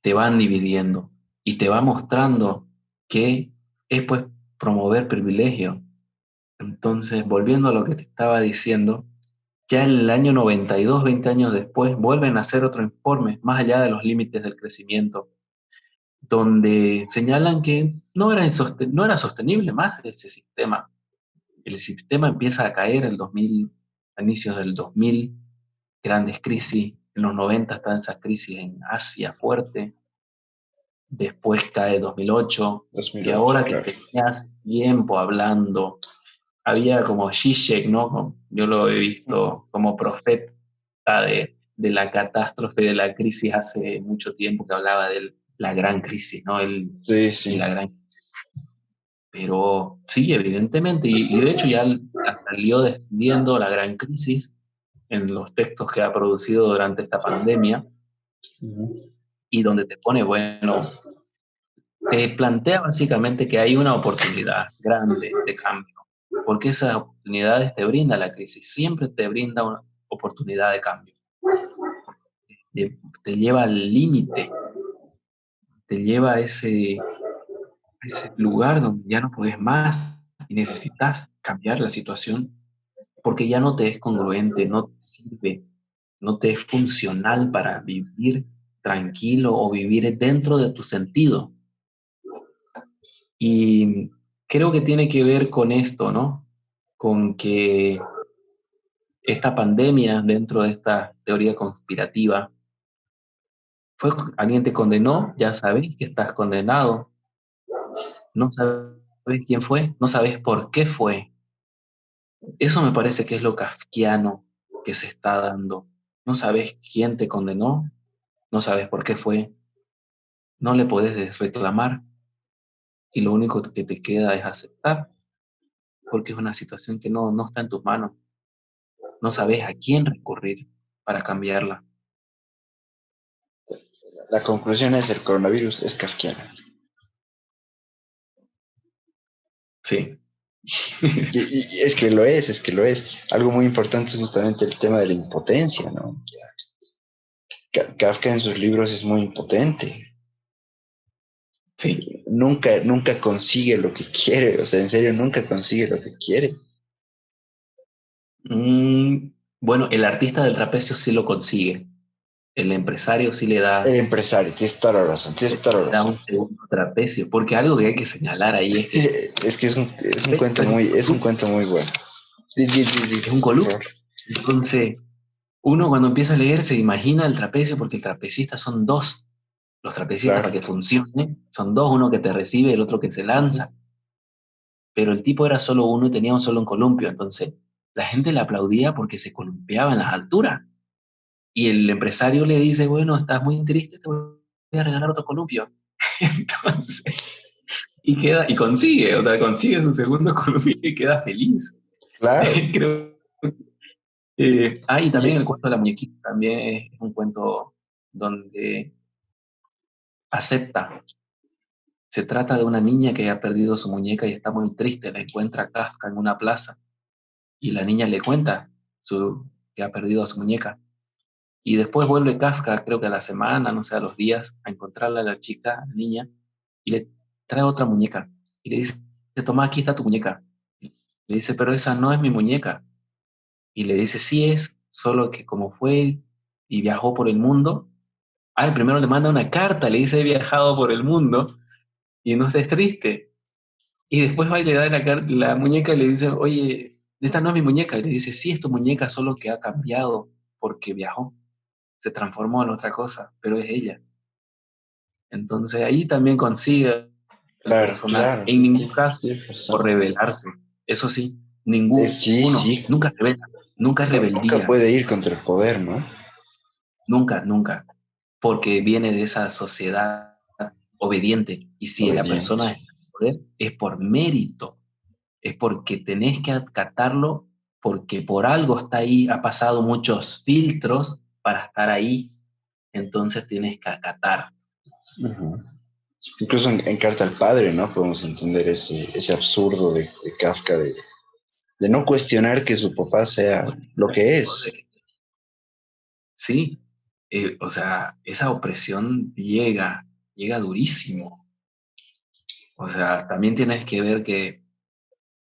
te van dividiendo y te va mostrando que es, pues, promover privilegio. Entonces, volviendo a lo que te estaba diciendo, ya en el año 92, 20 años después, vuelven a hacer otro informe, más allá de los límites del crecimiento, donde señalan que no era sostenible más ese sistema. El sistema empieza a caer en el 2000, a inicios del 2000, grandes crisis. En los 90 está esa crisis en Asia fuerte, después cae 2008, y 2008, ahora que claro. tenía hace tiempo hablando, había como Zizek, ¿no? Yo lo he visto como profeta de la catástrofe, de la crisis hace mucho tiempo, que hablaba de la gran crisis, ¿no? Sí, Y sí. la gran crisis. Pero sí, evidentemente, y de hecho ya salió defendiendo la gran crisis en los textos que ha producido durante esta pandemia, Ujú. y donde te pone, bueno, te plantea básicamente que hay una oportunidad grande de cambio, porque esas oportunidades te brinda la crisis, siempre te brinda una oportunidad de cambio, te lleva al límite, te lleva a ese lugar donde ya no podés más y necesitas cambiar la situación porque ya no te es congruente, no te sirve, no te es funcional para vivir tranquilo o vivir dentro de tu sentido. Y creo que tiene que ver con esto, ¿no? Con que esta pandemia, dentro de esta teoría conspirativa, alguien te condenó, ya sabes que estás condenado, no sabes quién fue, no sabes por qué fue. Eso me parece que es lo kafkiano que se está dando. No sabes quién te condenó, no sabes por qué fue, no le podés reclamar, y lo único que te queda es aceptar, porque es una situación que no está en tus manos. No sabes a quién recurrir para cambiarla. La conclusión es el coronavirus es kafkiano. Sí. Y es que lo es. Algo muy importante es justamente el tema de la impotencia, ¿no? Kafka en sus libros es muy impotente. Sí. Nunca consigue lo que quiere, o sea, en serio, nunca consigue lo que quiere. Bueno, el artista del trapecio sí lo consigue. El empresario sí El empresario, tienes toda la razón, tienes toda la le da razón. un segundo trapecio, porque algo que hay que señalar ahí es Sí, que es que es un trapecio cuento muy, es un cuento muy bueno. Sí, es un por columno. favor. Entonces, uno cuando empieza a leer se imagina el trapecio, porque el trapecista son dos. Los trapecistas para Claro. que funcione son dos, uno que te recibe y el otro que se Ujú. lanza. Pero el tipo era solo uno y tenía un solo columpio. Entonces, la gente le aplaudía porque se columpiaba en las alturas. Y el empresario le dice, bueno, estás muy triste, te voy a regalar otro columpio. Entonces, y consigue, o sea, consigue su segundo columpio y queda feliz. Claro. Creo. Y, Y también el y, cuento de la muñequita, también es un cuento donde acepta. Se trata de una niña que ha perdido su muñeca y está muy triste, la encuentra Kafka en una plaza y la niña le cuenta que ha perdido a su muñeca. Y después vuelve Kafka, creo que a la semana, no sé, a los días, a encontrarla a la chica, a la niña, y le trae otra muñeca. Y le dice, toma, aquí está tu muñeca. Le dice, pero esa no es mi muñeca. Y le dice, sí es, solo que como fue y viajó por el mundo, primero le manda una carta, le dice, he viajado por el mundo y no estés triste. Y después va y le da la muñeca y le dice, oye, esta no es mi muñeca. Y le dice, sí, es tu muñeca, solo que ha cambiado porque viajó, se transformó en otra cosa, pero es ella. Entonces ahí también consigue el claro, personaje, claro. en ningún caso Tienes por razón. rebelarse. Eso sí, Sí, ninguno, sí. nunca revela, nunca es Nunca rebeldía. puede ir O sea, contra el poder, ¿no? nunca, nunca, porque viene de esa sociedad obediente. Y si la Obediente. persona está en poder, es por mérito, es porque tenés que acatarlo, porque por algo está ahí, ha pasado muchos filtros para estar ahí, entonces tienes que acatar. Ujú. Incluso en Carta al Padre, ¿no? Podemos entender ese absurdo de Kafka de no cuestionar que su papá sea lo que es. Sí, o sea, esa opresión llega durísimo. O sea, también tienes que ver que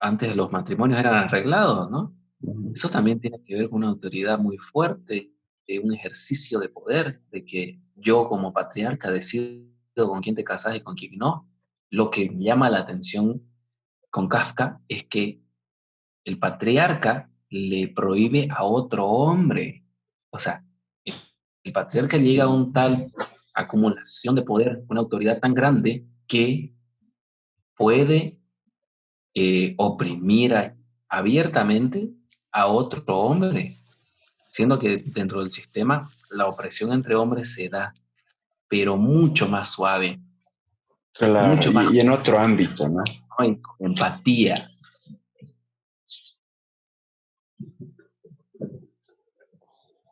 antes los matrimonios eran arreglados, ¿no? Ujú. Eso también tiene que ver con una autoridad muy fuerte, de un ejercicio de poder, de que yo como patriarca decido con quién te casas y con quién no. Lo que me llama la atención con Kafka es que el patriarca le prohíbe a otro hombre. O sea, el patriarca llega a un tal acumulación de poder, una autoridad tan grande que puede oprimir abiertamente a otro hombre, siendo que dentro del sistema la opresión entre hombres se da, pero mucho más suave, Claro, mucho más y en otro ámbito, ¿no? con empatía.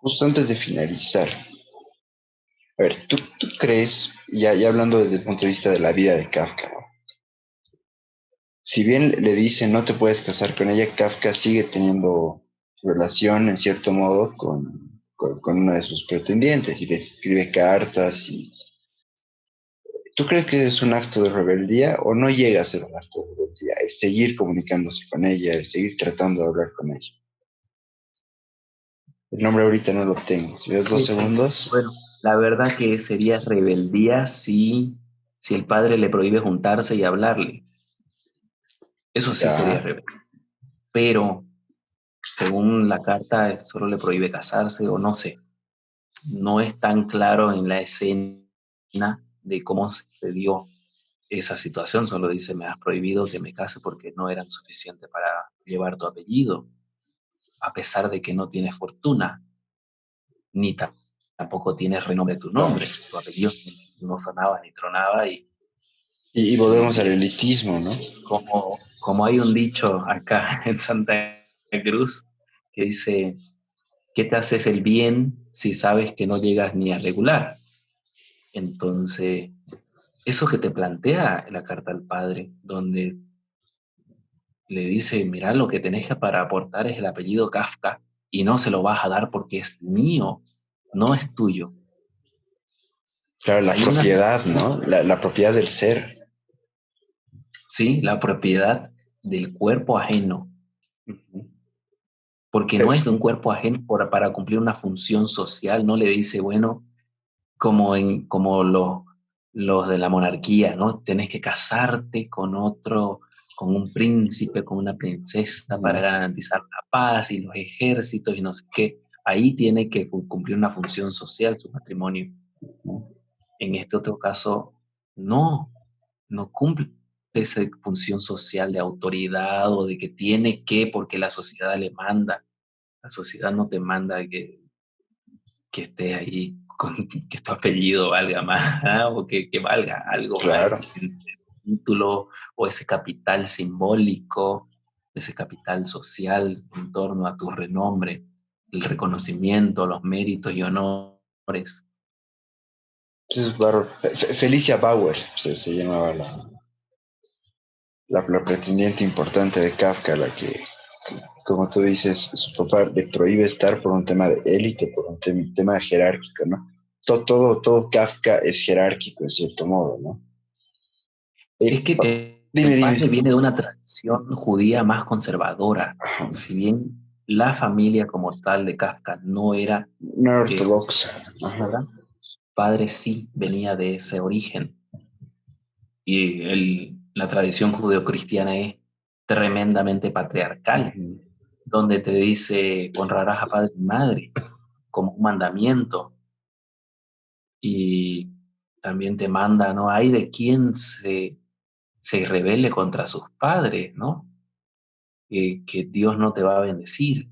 Justo antes de finalizar, a ver, ¿tú crees, ya hablando desde el punto de vista de la vida de Kafka, ¿no? Si bien le dicen no te puedes casar con ella, Kafka sigue teniendo relación en cierto modo con una de sus pretendientes y le escribe cartas. ¿Tú crees que es un acto de rebeldía o no llega a ser un acto de rebeldía? El seguir comunicándose con ella, el seguir tratando de hablar con ella. El nombre ahorita no lo tengo. Si das dos segundos. Bueno, la verdad que sería rebeldía si el padre le prohíbe juntarse y hablarle. Eso sí sería Ya, rebeldía. Pero según la carta, solo le prohíbe casarse o no sé. No es tan claro en la escena de cómo se dio esa situación. Solo dice, me has prohibido que me case porque no eran suficientes para llevar tu apellido, a pesar de que no tienes fortuna, ni tampoco tienes renombre tu claro. nombre. Tu apellido no sonaba ni tronaba Y volvemos al y elitismo, ¿no? como hay un dicho acá en Santa Cruz que dice, ¿qué te haces el bien si sabes que no llegas ni a regular? Entonces, eso que te plantea la carta al padre, donde le dice, mira, lo que tenés para aportar es el apellido Kafka y no se lo vas a dar porque es mío, no es tuyo. Claro, la Hay una propiedad, situación, ¿no? La propiedad del ser. sí, la propiedad del cuerpo ajeno, Ujú. porque no es Es- un cuerpo ajeno para cumplir una función social, no le dice, bueno, como los de la monarquía, ¿no? Tenés que casarte con otro, con un príncipe, con una princesa para garantizar la paz y los ejércitos y no sé qué. Ahí tiene que cumplir una función social su matrimonio. En este otro caso, no, no cumple esa función social de autoridad o de que tiene que porque la sociedad le manda. La sociedad no te manda que estés ahí con que tu apellido valga más, ¿ah? O que valga algo más, Claro. sin título o ese capital simbólico, ese capital social en torno a tu renombre, el reconocimiento, los méritos y honores. Entonces, Felicia Bauer se llamaba la pretendiente importante de Kafka, la que, como tú dices, su papá le prohíbe estar por un tema de élite, por un tema jerárquico, ¿no? Todo Kafka es jerárquico, en cierto modo, ¿no? Es que Dime, el dime. padre viene de una tradición judía más conservadora. Ajá. Si bien la familia como tal de Kafka no era No judía ortodoxa. Ajá. conservadora, su padre sí venía de ese origen. Y la tradición judeocristiana es tremendamente patriarcal, Ujú. donde te dice honrarás a padre y madre como un mandamiento, y también te manda, ¿no? Hay de quien se rebele contra sus padres, ¿no? Que Dios no te va a bendecir.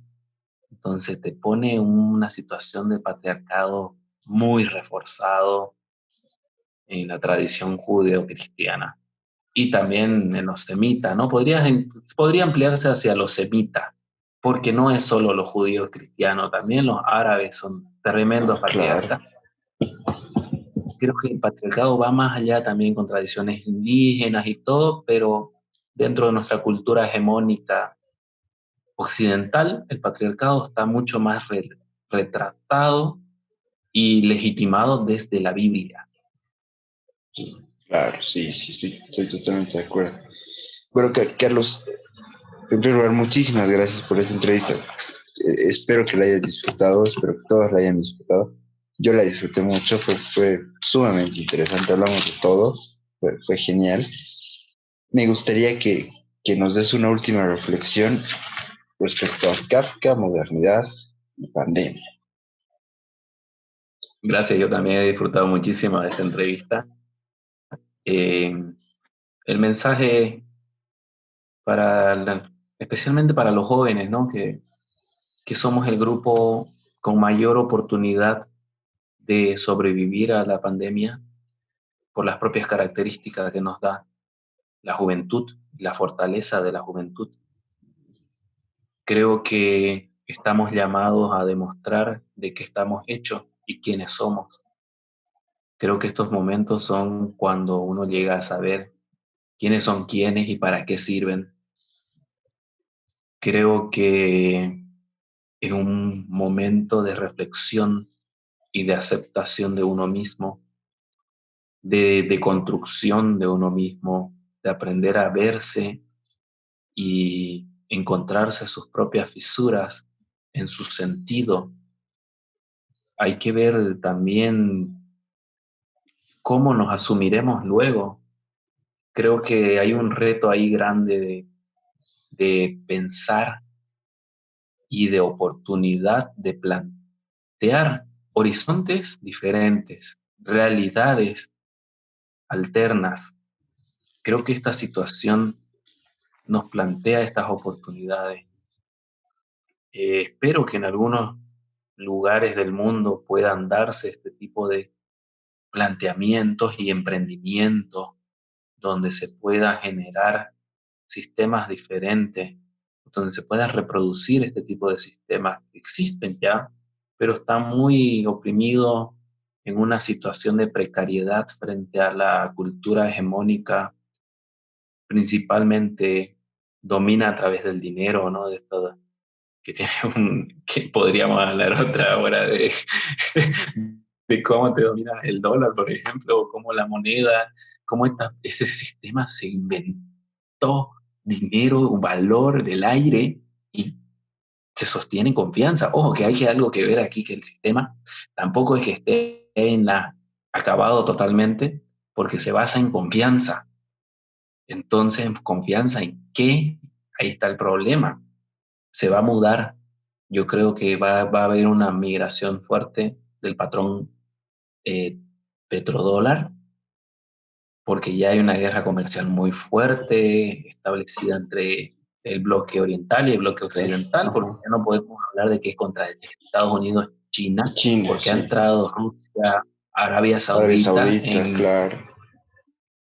Entonces te pone una situación de patriarcado muy reforzado en la tradición judeocristiana. Y también en los semitas, ¿no? Podría ampliarse hacia los semitas, porque no es solo los judíos cristianos, también los árabes son tremendos Claro. patriarcas. Creo que el patriarcado va más allá también con tradiciones indígenas y todo, pero dentro de nuestra cultura hegemónica occidental, el patriarcado está mucho más retratado y legitimado desde la Biblia. Claro, sí, sí, sí, estoy totalmente de acuerdo. Bueno, Carlos, en primer lugar, muchísimas gracias por esta entrevista. Espero que la hayas disfrutado, espero que todos la hayan disfrutado. Yo la disfruté mucho, fue sumamente interesante, hablamos de todo, fue genial. Me gustaría que nos des una última reflexión respecto a Kafka, modernidad y pandemia. Gracias, yo también he disfrutado muchísimo de esta entrevista. Eh, el mensaje especialmente para los jóvenes, ¿no? Que somos el grupo con mayor oportunidad de sobrevivir a la pandemia por las propias características que nos da la juventud, la fortaleza de la juventud. Creo que estamos llamados a demostrar de qué estamos hechos y quiénes somos. Creo que estos momentos son cuando uno llega a saber quiénes son quiénes y para qué sirven. Creo que es un momento de reflexión y de aceptación de uno mismo, de construcción de uno mismo, de aprender a verse y encontrarse sus propias fisuras en su sentido. Hay que ver también cómo nos asumiremos luego. Creo que hay un reto ahí grande de pensar y de oportunidad de plantear horizontes diferentes, realidades alternas. Creo que esta situación nos plantea estas oportunidades. Espero que en algunos lugares del mundo puedan darse este tipo de planteamientos y emprendimientos donde se pueda generar sistemas diferentes, donde se pueda reproducir este tipo de sistemas que existen ya, pero están muy oprimidos en una situación de precariedad frente a la cultura hegemónica, principalmente domina a través del dinero, ¿no? De esto que tiene que podríamos hablar otra hora de cómo te domina el dólar, por ejemplo, o cómo la moneda, cómo ese sistema se inventó dinero, un valor del aire y se sostiene en confianza. Ojo, que hay algo que ver aquí, que el sistema tampoco es que esté acabado totalmente, porque se basa en confianza. Entonces, ¿confianza en qué? Ahí está el problema. Se va a mudar. Yo creo que va a haber una migración fuerte del patrón eh, petrodólar, porque ya hay una guerra comercial muy fuerte establecida entre el bloque oriental y el bloque Claro. occidental, porque Ajá. ya no podemos hablar de que es contra Estados Unidos, China, China, porque ha sí. entrado Rusia, Arabia Arabia Saudita Saudita, claro.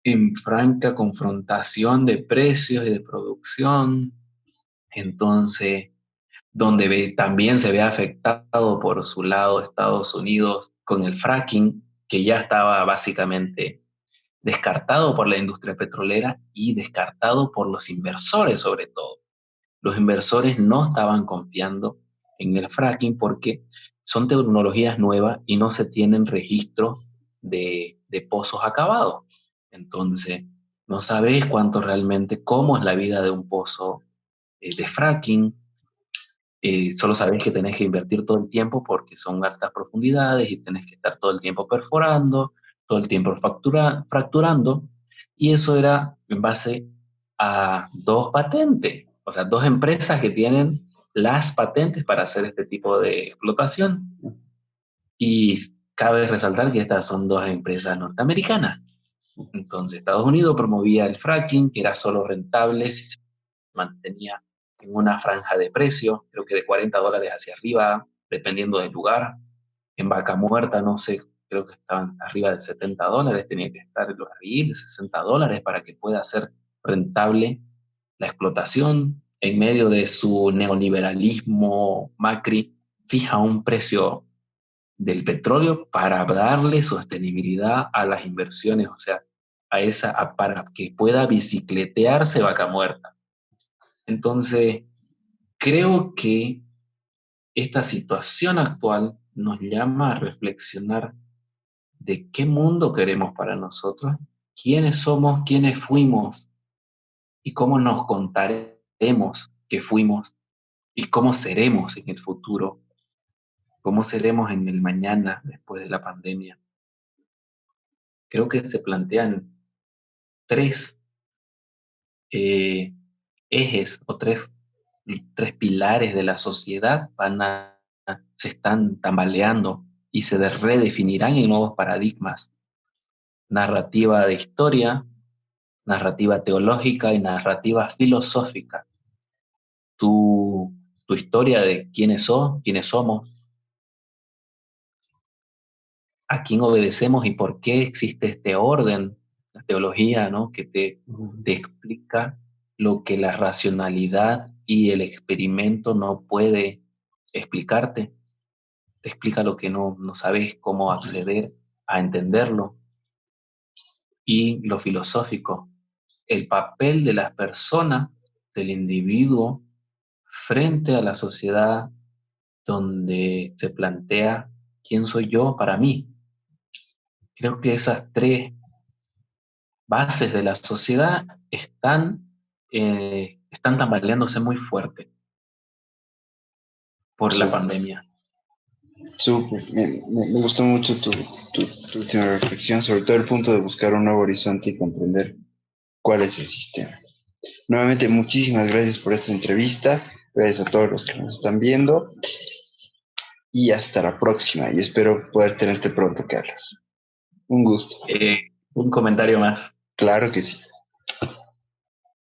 en franca confrontación de precios y de producción. Entonces, donde también se ve afectado por su lado Estados Unidos con el fracking, que ya estaba básicamente descartado por la industria petrolera y descartado por los inversores sobre todo. Los inversores no estaban confiando en el fracking porque son tecnologías nuevas y no se tienen registro de pozos acabados. Entonces, no sabes cuánto realmente, cómo es la vida de un pozo de fracking. Solo sabes que tenés que invertir todo el tiempo porque son altas profundidades y tenés que estar todo el tiempo perforando, todo el tiempo fracturando, y eso era en base a dos patentes, o sea, dos empresas que tienen las patentes para hacer este tipo de explotación. Y cabe resaltar que estas son dos empresas norteamericanas. Entonces, Estados Unidos promovía el fracking, que era solo rentable si se mantenía en una franja de precio, creo que de $40 hacia arriba, dependiendo del lugar. En Vaca Muerta, no sé, creo que estaban arriba de $70, tenía que estar en los arriba de $60 para que pueda ser rentable la explotación. En medio de su neoliberalismo, Macri fija un precio del petróleo para darle sostenibilidad a las inversiones, o sea, para que pueda bicicletearse Vaca Muerta. Entonces, creo que esta situación actual nos llama a reflexionar de qué mundo queremos para nosotros, quiénes somos, quiénes fuimos y cómo nos contaremos que fuimos y cómo seremos en el futuro, cómo seremos en el mañana después de la pandemia. Creo que se plantean tres eh, ejes o tres pilares de la sociedad se están tambaleando y se redefinirán en nuevos paradigmas. Narrativa de historia, narrativa teológica y narrativa filosófica. Tu, tu historia de quiénes somos, a quién obedecemos y por qué existe este orden, la teología, ¿no? Que te explica lo que la racionalidad y el experimento no puede explicarte, te explica lo que no sabes cómo acceder a entenderlo. Y lo filosófico, el papel de las personas, del individuo, frente a la sociedad donde se plantea quién soy yo para mí. Creo que esas tres bases de la sociedad están tambaleándose muy fuerte por la Súper, pandemia. súper. Me gustó mucho tu última reflexión, sobre todo el punto de buscar un nuevo horizonte y comprender cuál es el sistema. Nuevamente, muchísimas gracias por esta entrevista. Gracias a todos los que nos están viendo. Y hasta la próxima. Y espero poder tenerte pronto, Carlos. Un gusto. Un comentario más. Claro que sí.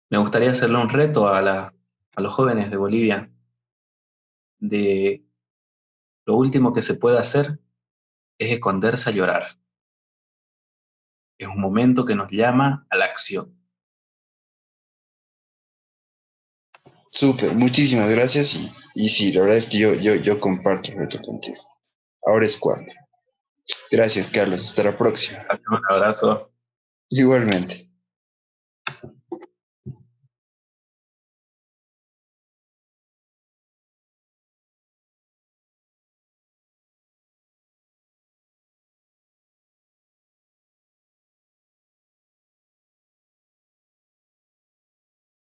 Me gustaría hacerle un reto a los jóvenes de Bolivia de lo último que se puede hacer es esconderse a llorar. Es un momento que nos llama a la acción. Súper. Muchísimas gracias. Y sí, la verdad es que yo comparto el reto contigo. Ahora es cuando. Gracias, Carlos. Hasta la próxima. Un abrazo. Igualmente.